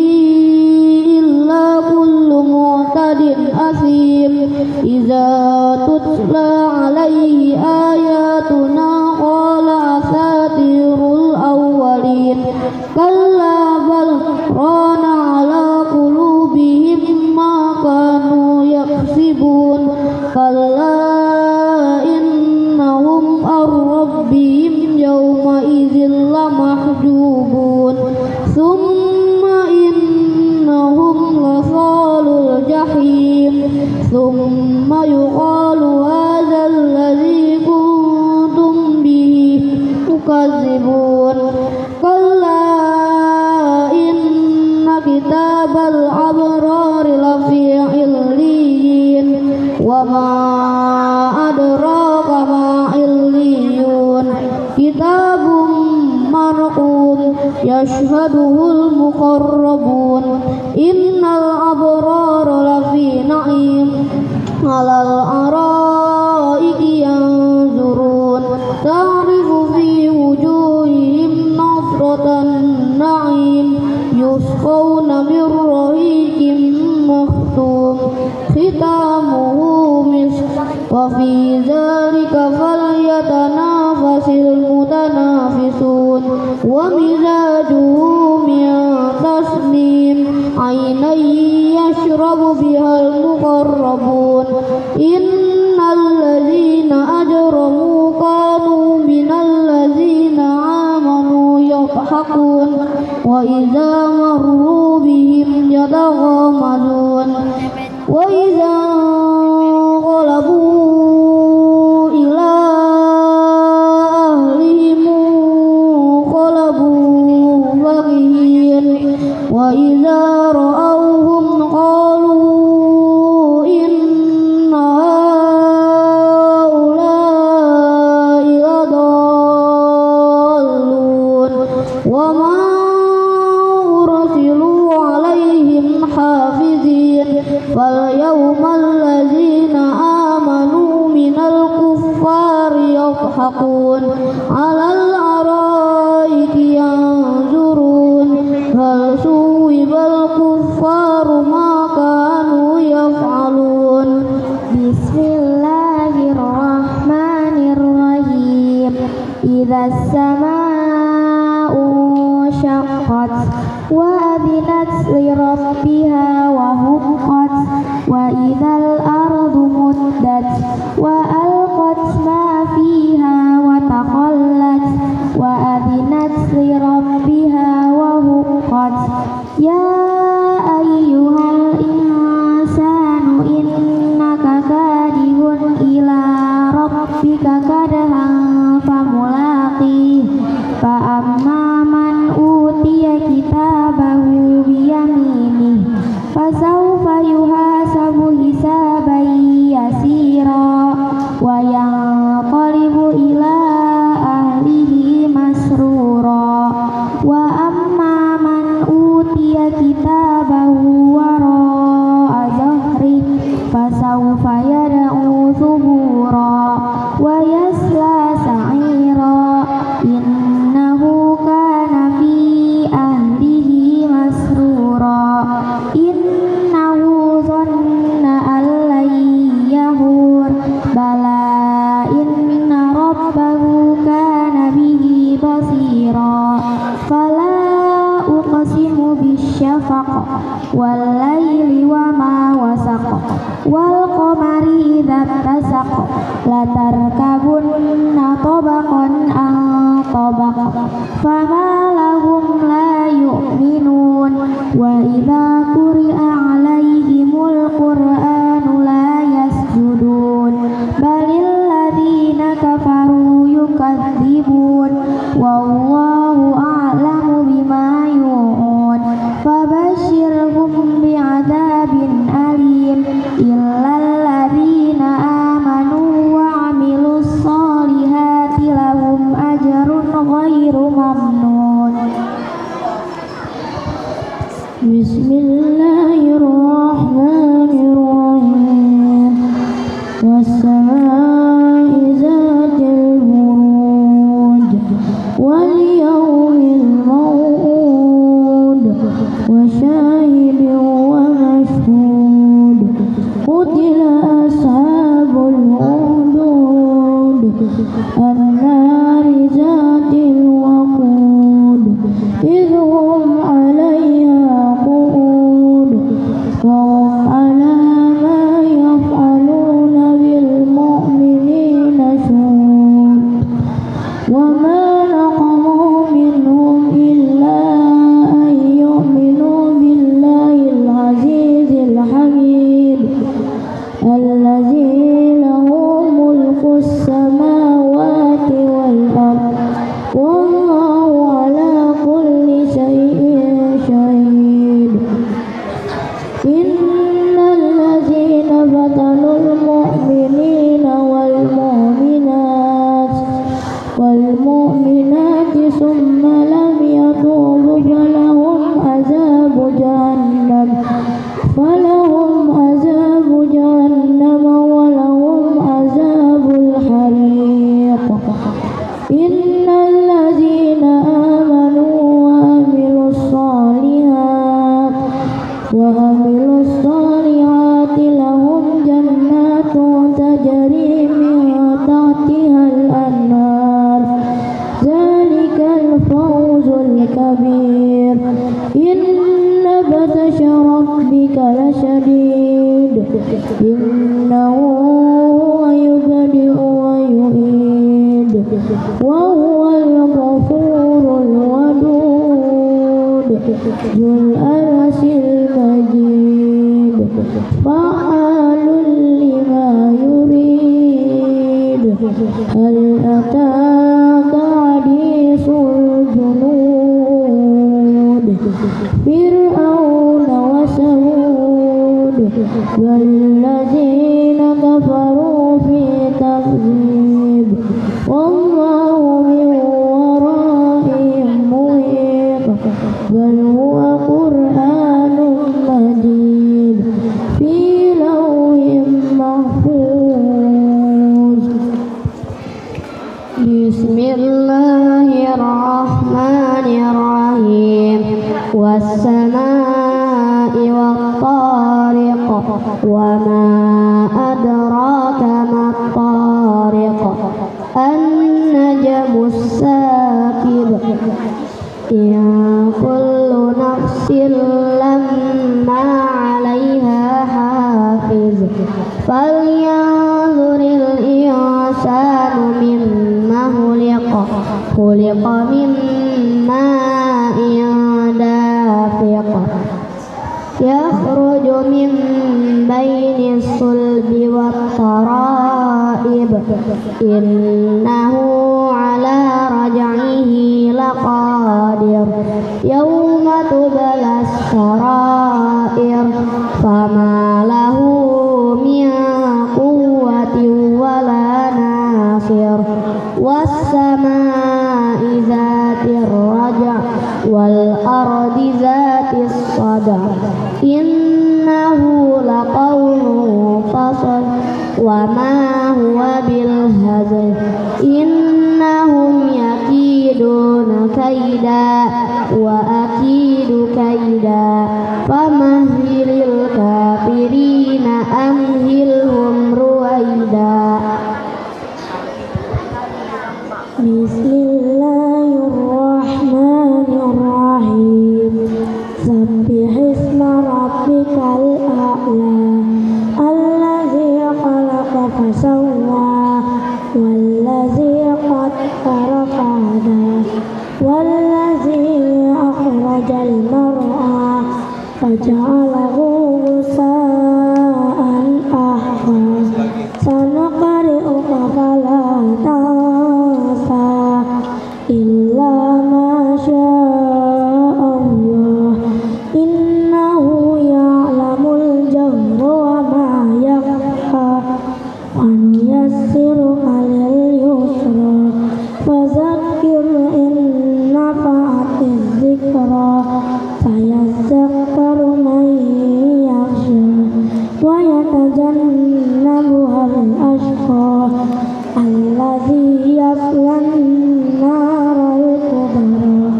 إلا كل معتد أثيم إذا تتلى عليه آياتنا قال أساطير الأولين كلا بل ران على قلوبهم ما كانوا يكسبون كلا إنهم عن ربهم يومئذ لمحجوبون ثم إنهم لصال الجحيم ثم يقال هذا الذي كنتم به تكذبون كلا إن كتاب الأبرار لفي عليين وما أدراك ما عليون كتاب مرقوم يشهده المقربون إن الأبرار لفي نعيم على الأرائك ينظرون تعرف في وجوههم نضرة النعيم يسقون من رحيق مختوم ختامه مسك وفي ذلك فليتنافس المتنافسون ومزاجه من تسنيم عينا يشرب بها المقربون إن الذين أجرموا كانوا من الذين آمنوا يضحكون وإذا مروا بهم يتغامزون وإذا انقلبوا إلى أهلهم انقلبوا فكهين وإذا رأوهم قالوا إن هؤلاء لضالون وما أرسلوا عليهم حافظين فاليوم الذين آمنوا من الكفار يضحكون على الأرائك ينظرون هل ثوب الكفار ما كانوا يفعلون بسم الله الرحمن الرحيم إذا السماء انشقت وأذنت لربها وهقت وإذا الأرض مدت وألقت ما فيها وتخلت وأذنت لربها وهقت يا أيها الإنسان إنك كادح إلى ربك كدحا فملاقيه فأما من أوتي كتابه بيمينه فسوف يحاسب حسابا يسيرا وينقلب إلى أهله مسرورا وأما من أوتي كتابه وراء ظهره فسوف يدعو ثبورا ويصلى سعيرا إنه كان في أهله مسرورا إنه ظن أن لن يحور بلى إن ربه كان به بصيرا فلا أقسم بالشفق والليل وما وسق والقمر إذا اتسق لتركبن طبقا عن طبق فما لهم لا يؤمنون وإذا قرئ عليهم القرآن لا يسجدون بل الذين كفروا يكذبون والله أعلم بما يوعون فبشرهم بعذاب أليم إلا الذين آمنوا وعملوا الصالحات لهم أجر غير ممنون. بسم الله الرحمن الرحيم والسماء ذات البروج واليوم الموعود وشاهد ومشهود قتل أصحاب الأخدود النار ذات الوقود إذ هم عليها قعود وهم على ما يفعلون بالمؤمنين شهود وما نقموا منهم إلا أن يؤمنوا بالله العزيز الحميد الذي له ملك السماوات والأرض والله على كل شيء شهيد. إن الذين فتنوا المؤمنين والمؤمنات ثم لم يتوبوا فلهم عذاب جهنم ولهم عذاب الحريق. إن الذين آمنوا وعملوا الصالحات لهم جنات تجري من تحتها الأنهار ذلك الفوز الكبير. إن بطش ربك لشديد إنه هو يبدئ ويعيد وهو الغفور الودود ذو العرش المجيد فعال لما يريد. هل أتاك حديث الجنود فرعون وثمود والذين كفروا في تكذيب والله من ورائهم محيط بل هو قرآن مجيد في لوح محفوظ. بسم الله الرحمن الرحيم والسماء والطارق وما أدراك ما الطارق النجم الثاقب إن كل نفس لما عليها حافظ فلينظر الإنسان مما خلق من ماء دافق يخرج من بين الصلب والترائب إنه على رجعه لقادر يوم تبلى السرائر فما له من قوة ولا ناصر والسماء ذات الرجع والأرض ذات الصدع إنه لقول فصل وما هو بالهزل إنهم يكيدون كيدا وأكيد كيدا فمهل الكافرين أمهلهم رويدا. بسم الله الرحمن الرحيم سبح اسم ربك الأعلى الذي خلق فسوى والذي قدر فهدى يصلى النار الكبرى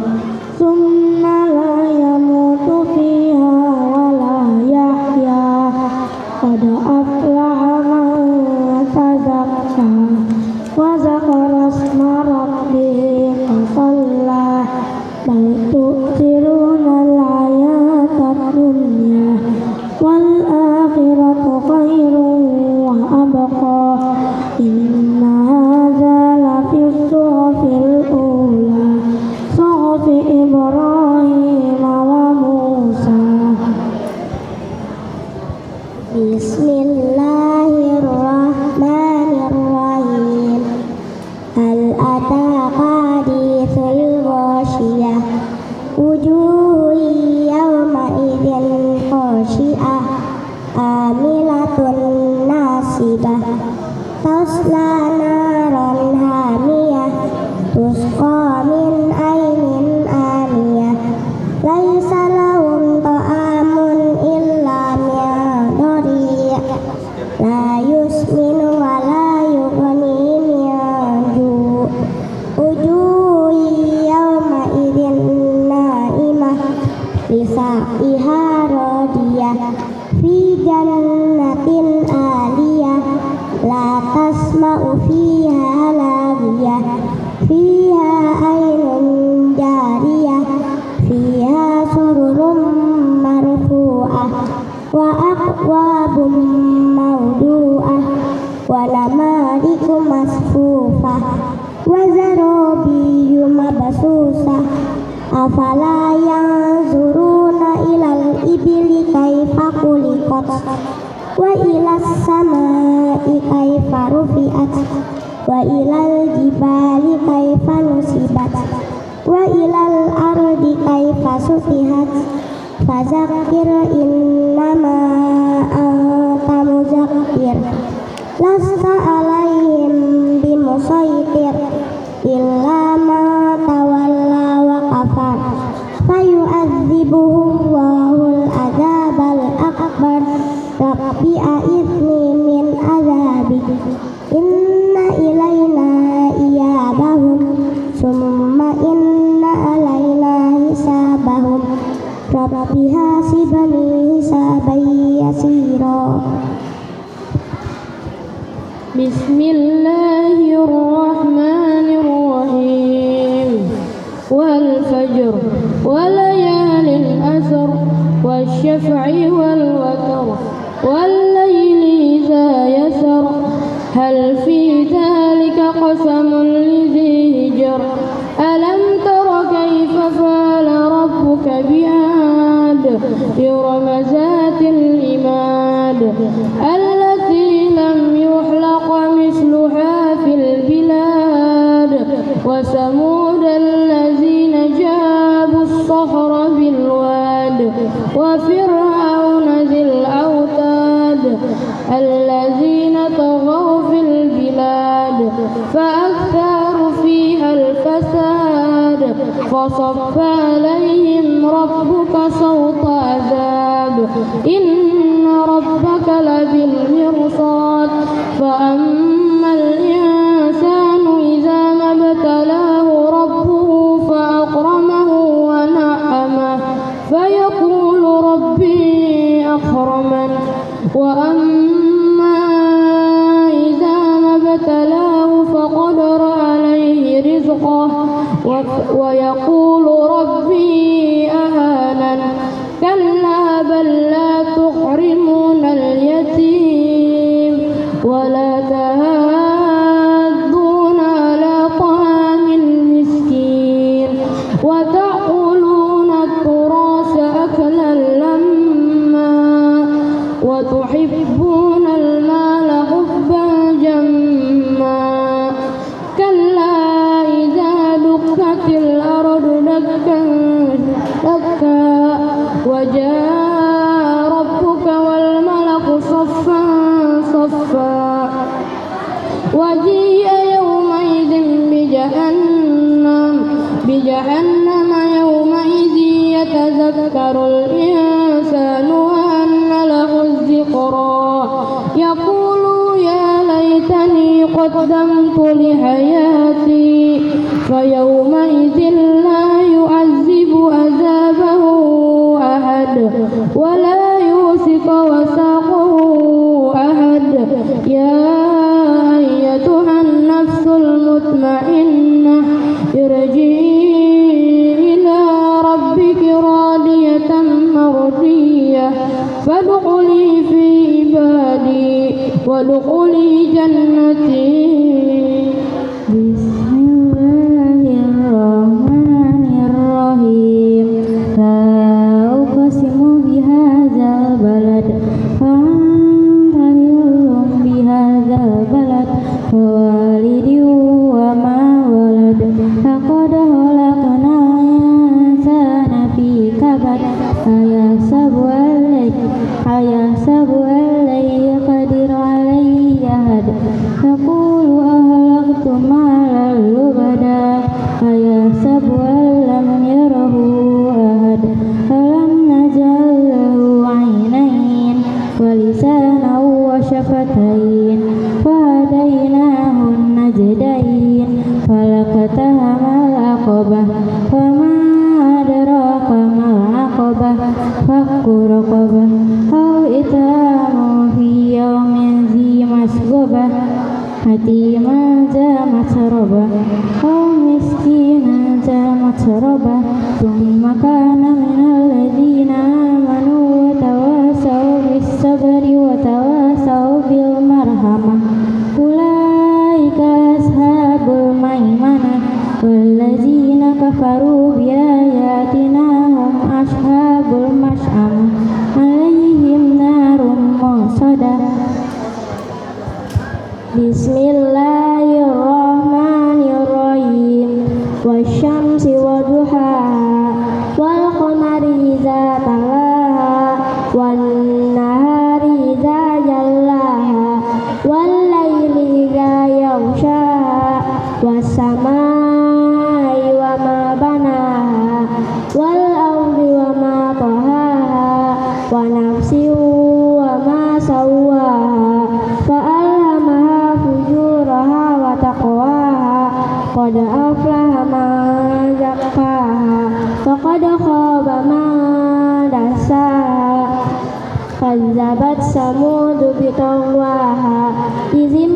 ثم لا يموت فيها ولا يحيا قد أفلح من تزكى وذكر اسم ربه فصلى بل تؤثرون الحياة الدنيا والآخرة خير وأبقى إن هذا لفي الصحف الأولى صحف إبراهيم وموسى. بسم الله الرحمن الرحيم. هل أتاك حديث الغاشية وجوه يومئذ خاشعة عاملة ناصبة تصلى نارا حامية تسقى من عين آنية ليس لهم طعام إلا من ضريع لا يسمن ولا يغني من جوع وجوه يومئذ نائمة لسعيها راضية في جنة عالية لا تسمع فيها لاغية فيها عين جارية فيها سرر مرفوعة وأكواب موضوعة ونمارق مصفوفة وزرابي مبثوثة أفلا ينظرون إلى الإبل كيف خلقت وإلى السماء كيف رفعت وإلى الجبال كيف نصبت وإلى الأرض كيف سطحت فذكر إنما أنت مذكر لست عليهم بمسيطر إلا من تولى وكفر فيعذبه الله العذاب الأكبر رب أعذني من عذابك إن إلينا إيابهم ثم إن علينا حسابهم رب حاسبني حسابا يسيرا. بسم الله الرحمن الرحيم. والفجر وليال الأسر والشفع والوتر والليل إذا يسر هل في ذلك قسم لذي هجر ألم تر كيف فعل ربك بعاد إرم ذات العماد التي لم يخلق مثلها في البلاد وثمود الذين جابوا الصخر بالواد وفرعون ذي الأوتاد الذين طغوا في البلاد فأكثروا فيها الفساد فصب عليهم ربك صوت عذاب إن ربك لبالمرصاد فأما الإنسان إذا ما ابتلاه ربه فأكرمه ونعمه فيقول ربي أكرمن وأما إذا ما ابتلاه فقدر عليه رزقه ويقول ربي أهانن كلا بل لا تكرمون اليتيم ولا تحاضون على طعام المسكين وتأكلون التراث أكلا لما وتحبون المال حبا جما كلا إذا دكت الأرض دكا دكا وجاء ربك والملك صفا صفا وجيء يومئذ بجهنم يومئذ يتذكر الإنسان وأن له الذكرى يقول يا ليتني قدمت لحياتي فيومئذ لا يعذب عذابه أحد ولا يوثق وثاقه أحد. يا أيتها النفس المطمئنة ارجعي إلى ربك راضية مرضية فادخلي في عبادي وادخلي جنتي. Bismillahirrahmanirrahim. La uqsimu bihadzal balad fa anta hilum bihadzal balad walidi wa ma walad laqad khalaqnal insana fi kabad ayasabu alai qadir alaihi ahad yaqulu ahlaktu malal lubada ayasabu lam yarahu ahad alam naj'al lahu 'ainain wa lisanan wa shafatain fahadainahu najdain falaqatahamal aqabah fama adraka mal aqabah fakku raqabah aw it'amu fi yawmin dhi masghabah yatiman dha matrabah aw miskinan dha matrabah thumma kana minal ladzina amanu wa tawasaw bis sabri wa tawasaw bil marhamah ulaika ashabul maimanah walladzina kafaru bi ayatina hum ashabul mash'amah alaihim narum musadah. Bismillahirrahmanirrahim. Wasyamsi waduhaha wal qamari idza talaha wan nahari idza jallaha wal laili idza yaghshaha was samai wa ma banaha wal ardi wa ma tahaha wa nafsin wa ma sawwaha fa'alhamaha fujuraha wa taqwaha qad aflaha man zakkaha wa qad khaba man dassaha kazzabat samud bi tawwaha izim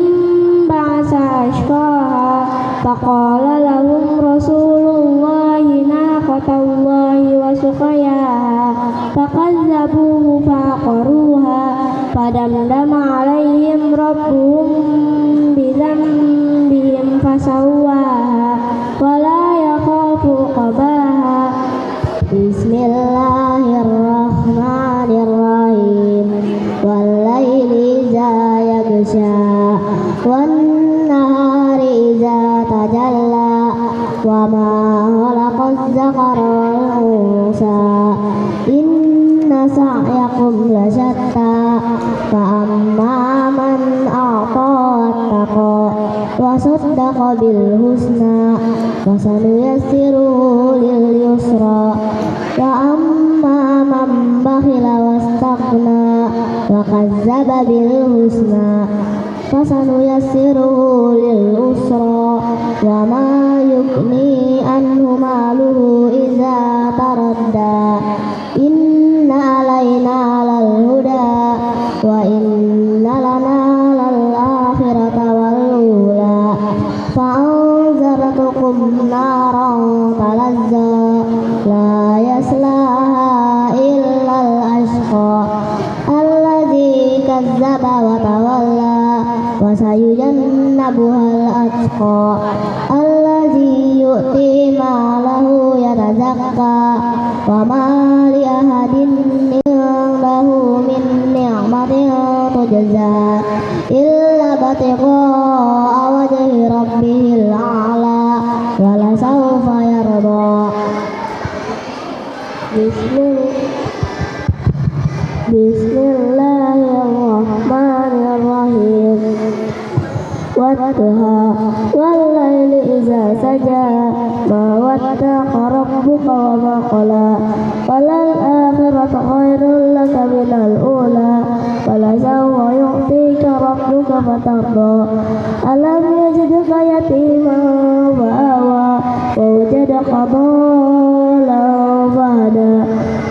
ba'sa ashqaha faqala lahum rasulullahi naqatallahi wa suqayaha fakazzabuhu faqaruha fadamdama alaihim rabbuhum bidzambihim fasawwaha wala yakhafu qabaha. Bismillahirrahmanirrahim. Wallaili idza yaghsha wan nahari idza tajalla wa ma khalaqaz zakara wal unsa inna sa'yakum lasyatta fa amma man a'ta wattaqa wa saddaqa bil husna wa sanuyassiruhu lil yusra wa amma man bakhila wastaghna wa kazzaba bil husna fa sanuyassiruhu lil usra wa ma yughni anhu maluhu idza taradda inna alaina lal huda wa inna lana lal akhirata wal ula fa'anzartukum naran talazza la yaslaha illa al ashqa alladzi kazzaba wa tawalla wa sayujannabuhal atqa alladzi yu'ti malahu yatazakka wa ma li ahadin indahu min ni'matin tujza illa batigha'a wajhi rabbihil a'la wa la sawfa yarda. Bismillahirrahmanirrahim. Wadduha wal laili idza saja ma waddaqa rabbuka wa ma qala walal akhiratu khairul laka minal ula wala sawfa yu'tika rabbuka fatarda alam yajidka yatiman fa'awa ووجدك ضالا فهدى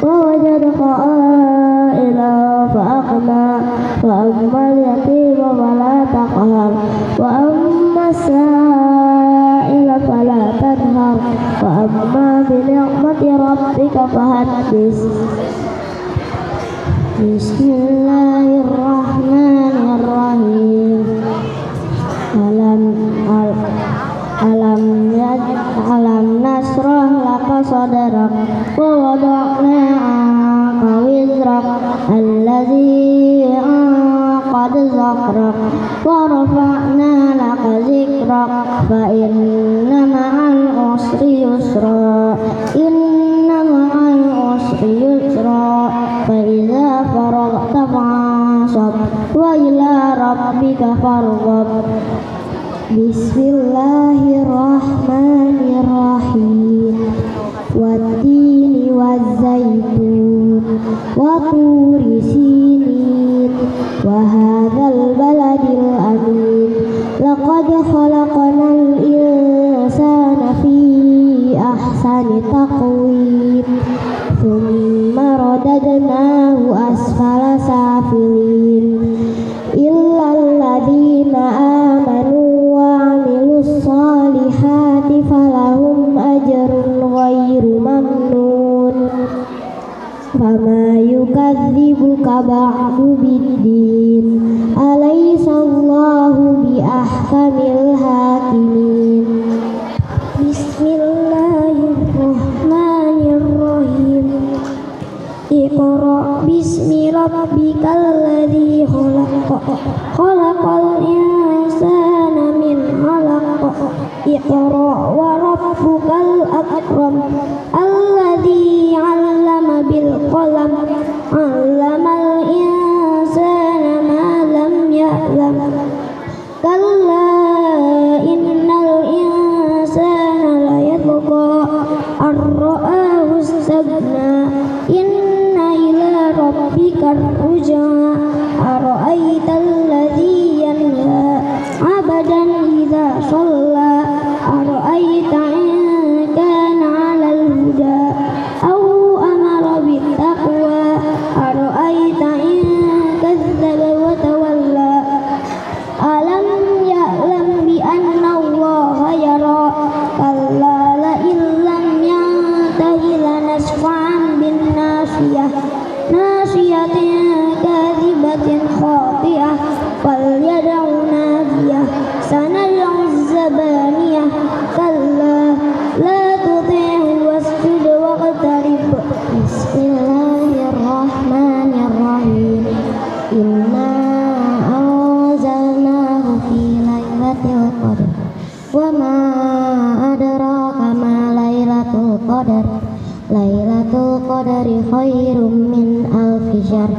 ووجدك عائلا فأغنى فأما اليتيم فلا تقهر وأما السائل فلا تنهر وأما بنعمة ربك فحدث. Bismillahirrahmanirrahim. Alam nasrah laka sadrak wa wada'na anka wizrak allazi qad zakrak wa rafa'na laka zikrak fa inna ma'al usri yusra inna ma'al usri yusra fa idza faraghta fansab wa ila rabbika farghab. Bismillahirrahmanirrahim. Wattini wazzaitun wa turi sinin wa hadzal baladil amin. Laqad khalaqnal insana fi ahsani taqwim thumma radadnahu asfala safilin illal ladzina amanu salihati falahum ajrun ghairu mamnun fama yukadzibuka ba'du biddin alaysa Allahu bi ahkamil hakimin. Bismillahirrahmanirrahim. Iqra bismi rabbikal ladzi khalaq khalaqal insana min 'alaq iqra wa rabbukal akram alladzi 'allama bil qalam 'allamal insana ma lam ya'lam kalla innal insana la yatgha ar-ra'ahu istaghna inna ila rabbika ruj'a ara'aytal ladzi yanha 'abdan idza shalla ara'ayta in kana 'alal huda aw amara bit taqwa ara'ayta in kadzdzaba wa tawalla alam ya'lam bi anna Allaha yara kalla la illam yantahi lanasfa'an bin nasiyah nasiyatin kadhibatin khati'ah falyad'u nadiyah sanad'u zabaniyah kalla la tuti'hu wasjud waqtarib. Bismillahirrahmanirrahim. Inna anzalnahu fi lailatul qadar wa ma adraka ma lailatul qadar lailatul qadari khairum min alfi syahr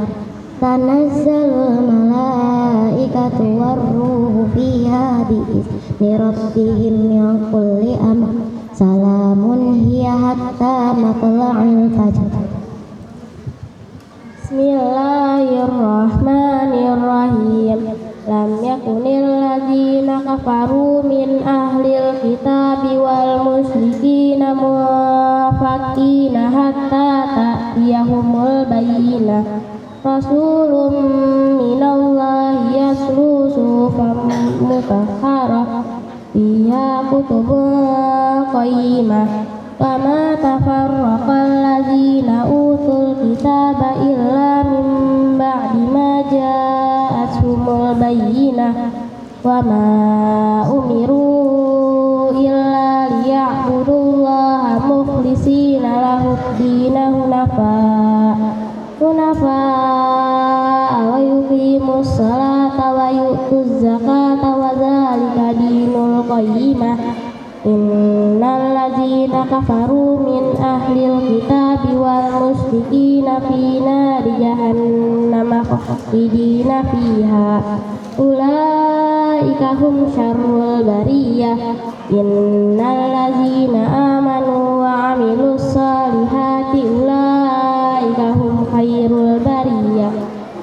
tanazzalul malaikatu warruhu fiha bi'izni rabbihim min kulli amr salamun hiya hatta matla'il fajr. Bismillahirrahmanirrahim. Lam yakunil ladzina kafaru min ahlil kitabi wal musyrikina muwaffaqina hatta ta'tiyahumul bayyinah rasulun minallahi yatlu suhufan mutahharah fiha kutubun qayyimah kama tafarraqal ladzina utul kitaba illa min ba'di ma ja'atuhumul bayyinah wa ma umiru illa liya'budullaha mukhlishina lahud-dina hunafa wa yuqimus salata wa yu'tuz zakata wa dzalika dinul qayyimah. Innal ladzina kafaru min ahlil kitabi wal musyrikina fi nari jahannam khalidina fiha ulaika hum syarrul bariyah. Innal ladzina amanu wa amilus salihati ulaika hum khairul bariyah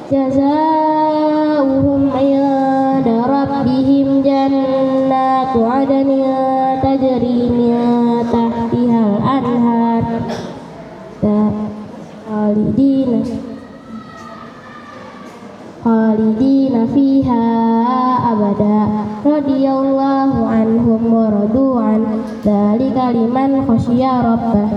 jazaohum 'inda rabbihim jannatu 'adnin tajri min tahtihal anhar khalidina fiha abada radhiyallahu anhum wa radu an dzalika liman khasyiya rabbah.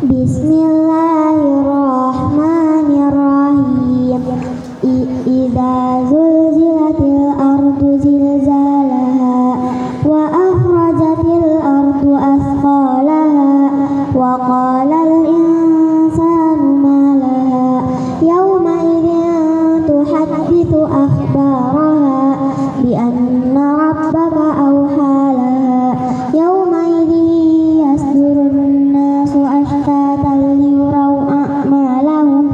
Bismillahirrahmanirrahim. Idza zulzilatil ardu zilzalaha wa akhrajatil ardu asqalaha wa qalal insanu ma laha yawma idzin tuhadditsu akhbaraha bi anna rabbaka awha laha yawma idzin yasdurun nasu ashtatan liyuraw a'malahum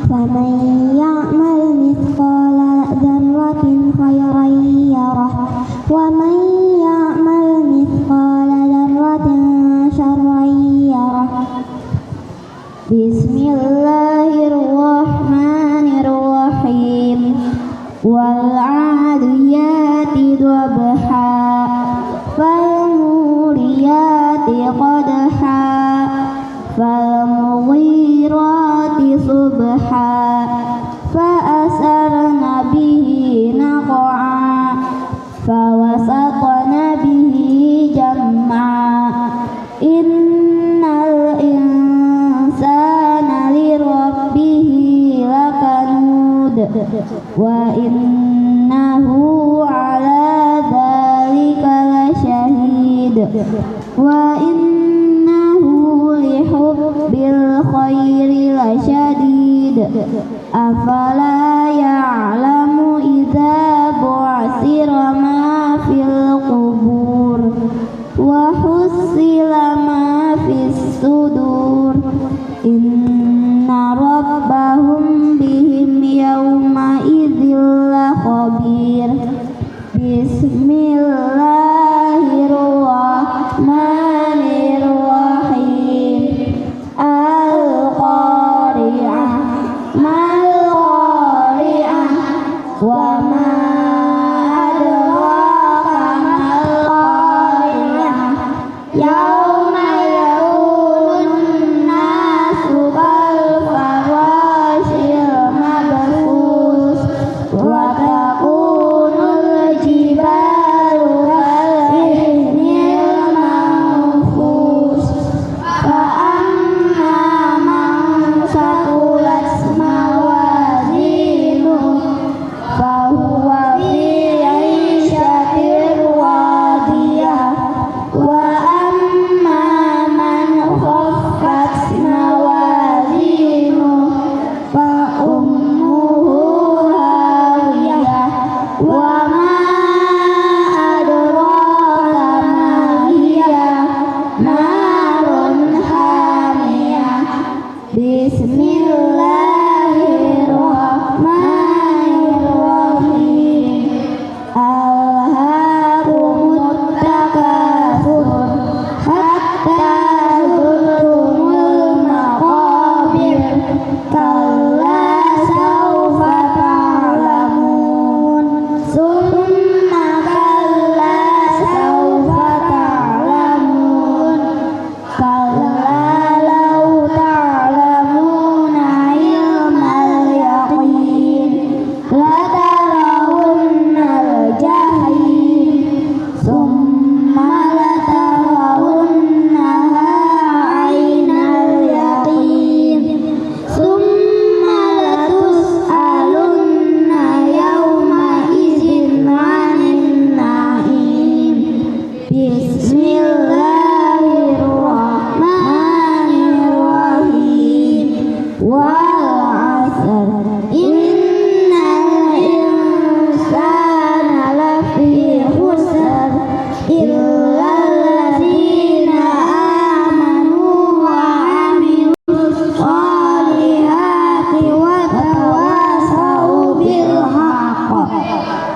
faman ya'mal mithqala dzarratin khairan yarah wa man ya'mal mithqala dzarratin syarran yarah. Bismillahirrahmanirrahim. Wal 'adiyati dhabha fal muriyati qadha fal mughirati subha fa asarna bihi naq'a fa wasatna bihi jam'a innal insana li rabbihi lakanud wa innahu ala dzalika lasyahid wa innahu li hubbil khairi lasyadid afala ya'lamu idza bu'sira ma fil qubur wa husila ma fis sudur inna rabbahum bihim yawma idzil khabir. Bismillahirrahmanirrahim. Al-qari'ah mal qari'ah wa ma adraka mal qari'ah yauma yakunun nasu kal farashil mabthus wa takunul jibalu kal ihnil manfus fa amma man saqulat mawazinuhu fa huwa fi 'ishatin radiyah wa amma man khaffat mawazinuhu fa ummuhu hawiyah wa ma adraka ma hiya narun hamiyah. Bismillahirrahmanirrahim. Alhaakumut takatsur hatta zurtumul maqabir kalla sawfa ta'lamun summa kalla sawfa ta'lamun kalla law ta'lamuna ilmal yaqin latarawunnal jahim summa latarawunnaha 'ainal yaqin summa latus'alunna yawma idzin 'anil na'im. Bismillahirrahmanirrahim. Wal 'asr innal insana lafi khusr illa allazina amanu wa 'amilus shalihati wa tawasau bil haqq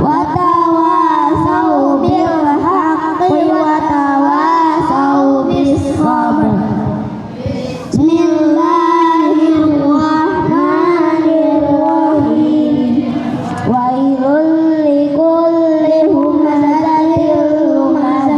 wa tawasau bil haqqi wa tawasau bis sabr. Bismillahirrahmanirrahim. Wailul likulli humazatil lumazah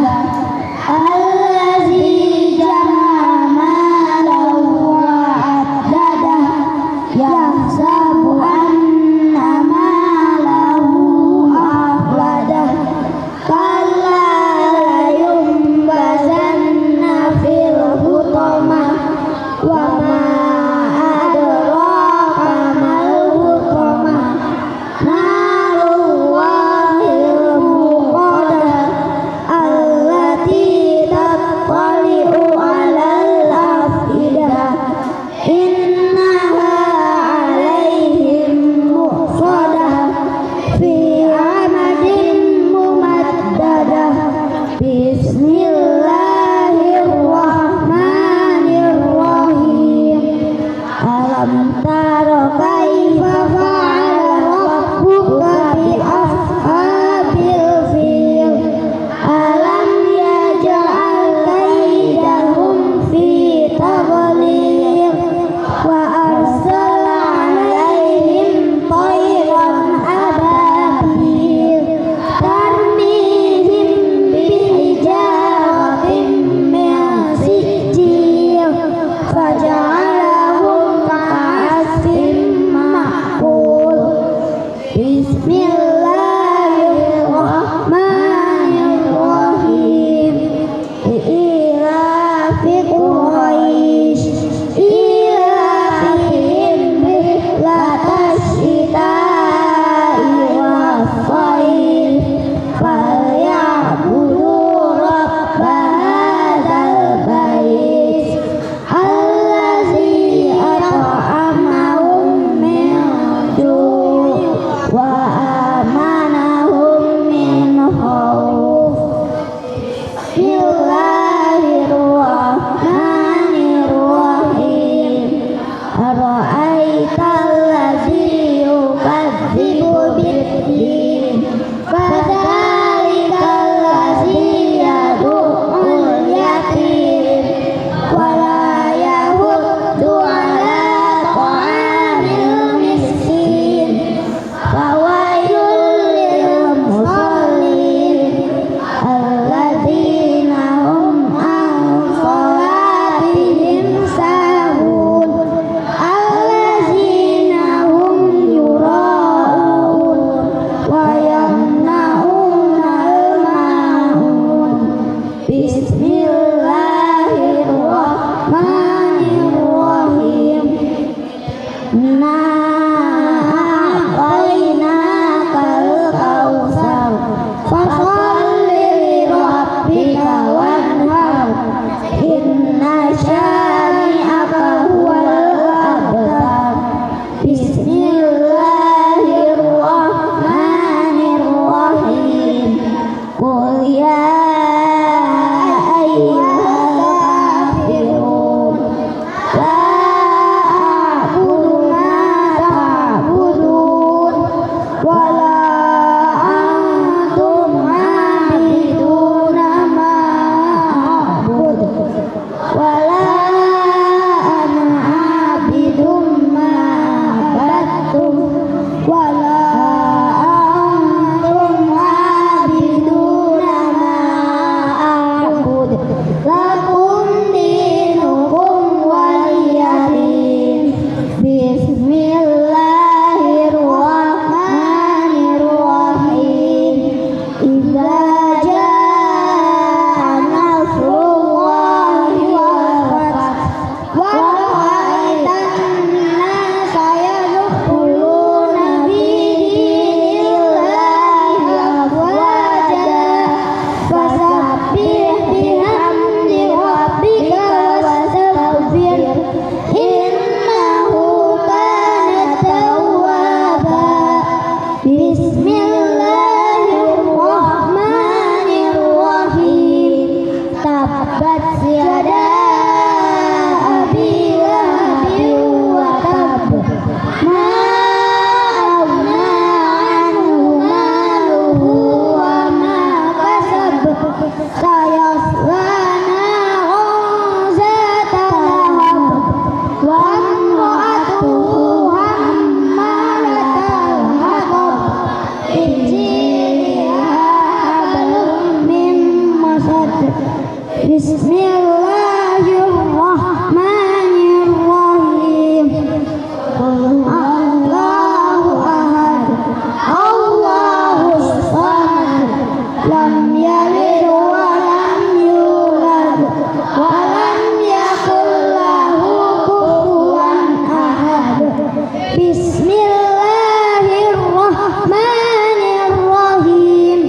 Bismillahirrahmanirrahim.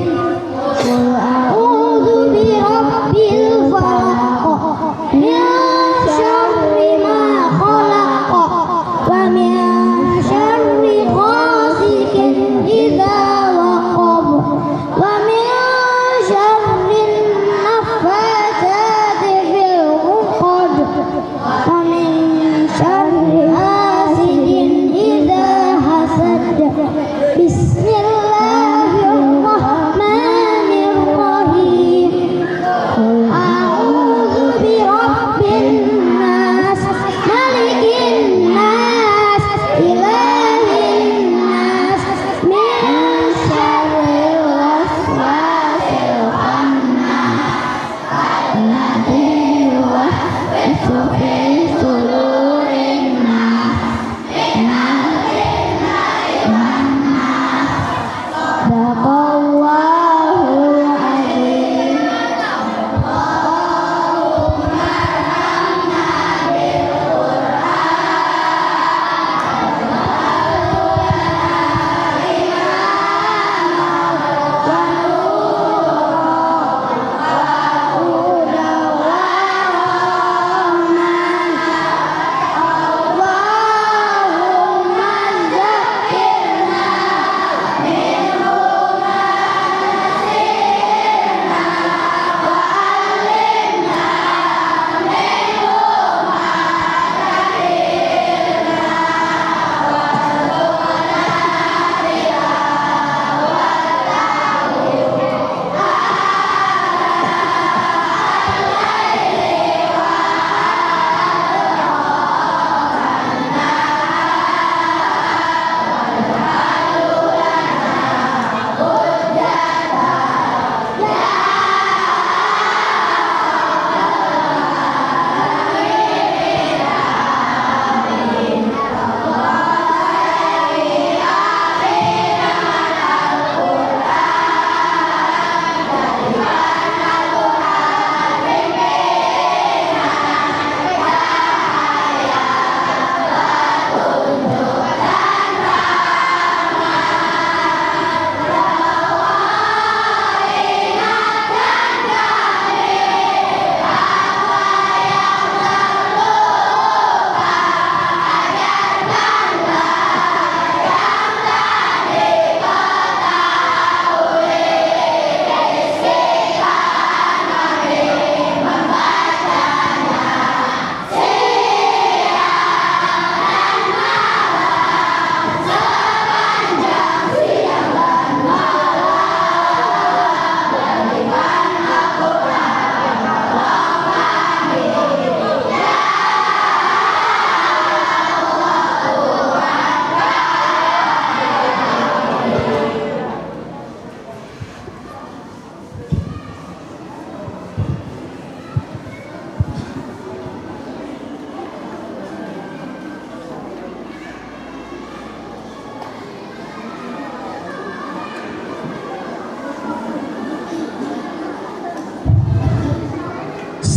Qul a'udzu birabbil falaq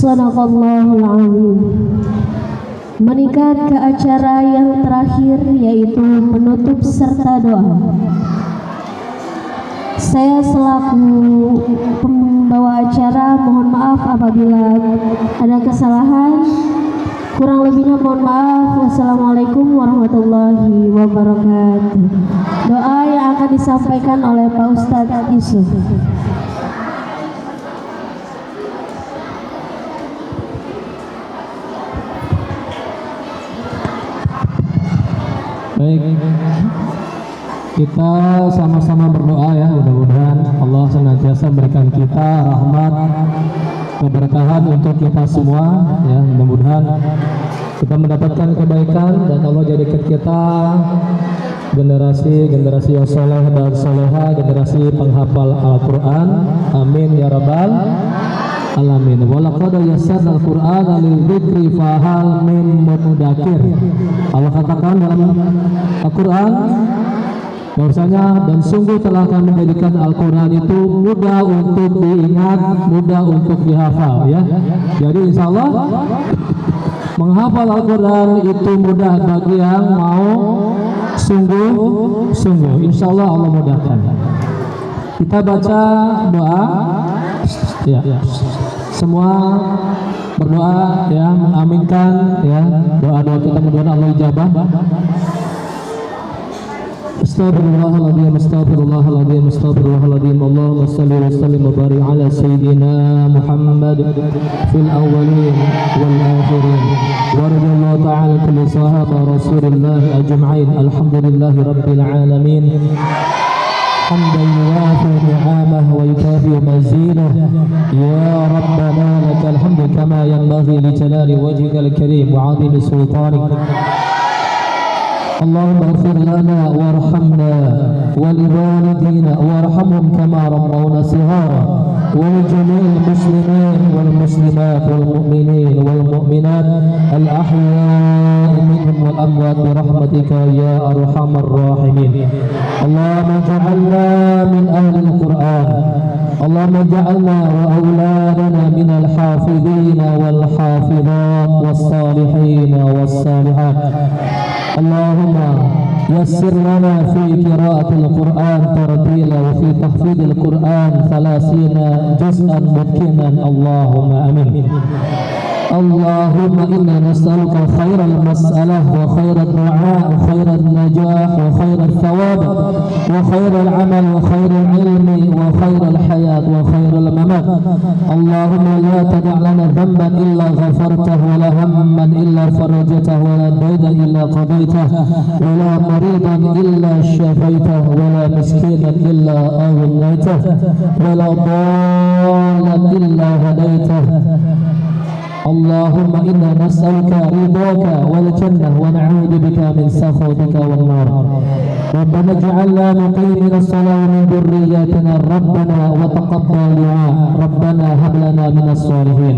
Shadaqallahul azim. Meningkat ke acara yang terakhir, yaitu penutup serta doa. Saya selaku pembawa acara mohon maaf apabila ada kesalahan. Kurang lebihnya mohon maaf. Wassalamualaikum warahmatullahi wabarakatuh. Doa yang akan disampaikan oleh Pak Ustadz Yusuf. Baik, kita sama-sama berdoa ya, mudah-mudahan Allah senantiasa berikan kita rahmat, keberkahan untuk kita semua ya, mudah-mudahan kita mendapatkan kebaikan dan Allah jadikan kita generasi yang soleh dan soleha, generasi penghafal Al-Quran. Amin ya rabbal alamin. Walaqad yassarna al-Qur'ana lidzikri fahal min mudzakir. Allah katakan dalam Al-Quran bahwasanya dan sungguh telah kami menjadikan Al-Quran itu mudah untuk diingat, mudah untuk dihafal ya. Jadi insya Allah menghafal Al-Quran itu mudah bagi yang mau sungguh. Insya Allah Allah mudahkan. Kita baca doa ya. Semua berdoa ya, mengaminkan ya doa-doa kita, mudah-mudahan Allah ijabah. Astaghfirullahaladzim, astaghfirullahaladzim, astaghfirullahaladzim. Allahumma salli wa sallim wa barik ala sayyidina Muhammad fil awwalin wal akhirin wa radiyallahu ta'ala kulli sahaba rasulillah ajma'in. Alhamdulillahi rabbil alamin. حمدا يوافي نعمه ويكافئ مزيده يا ربنا لك الحمد كما ينبغي لجلال وجهك الكريم وعظيم سلطانك. اللهم اغفر لنا وارحمنا ولوالدينا وارحمهم كما ربونا صغارا ولجميع المسلمين والمسلمات والمؤمنين والمؤمنات الأحياء منهم والأموات برحمتك يا أرحم الراحمين. اللهم اجعلنا من أهل القرآن. اللهم اجعلنا وأولادنا من الحافظين والحافظات والصالحين والصالحات. اللهم يسر لنا في قراءة القرآن ترتيلا وفي تحفيظ القرآن 30 جزءا متقنا. اللهم آمين. اللهم إنا نسألك خير المسألة وخير الدعاء وخير النجاح وخير الثواب وخير العمل وخير العلم وخير الحياة وخير الممات. اللهم لا تدع لنا ذنبا إلا غفرته ولا هما إلا فرجته ولا دينا إلا قضيته ولا مريضا إلا شفيته ولا مسكينا إلا أغنيته ولا ضالا إلا هديته. اللهم إنا نسألك رضاك والجنة ونعوذ بك من سخطك والنار. ربنا اجعلنا مقيمين الصلاة ومن ذرياتنا ربنا وتقبل دعاء. ربنا هب لنا من الصالحين.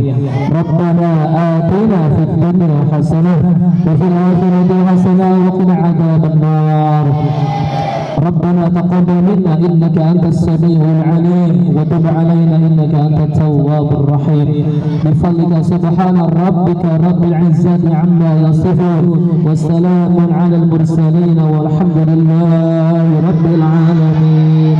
ربنا آتنا في الدنيا حسنة وفي الآخرة حسنة وقنا عذاب النار. ربنا تقبل منا إنك أنت السميع العليم وتب علينا إنك أنت التواب الرحيم. بفضلك سبحان ربك رب العزة عما يصفون وسلام على المرسلين والحمد لله رب العالمين.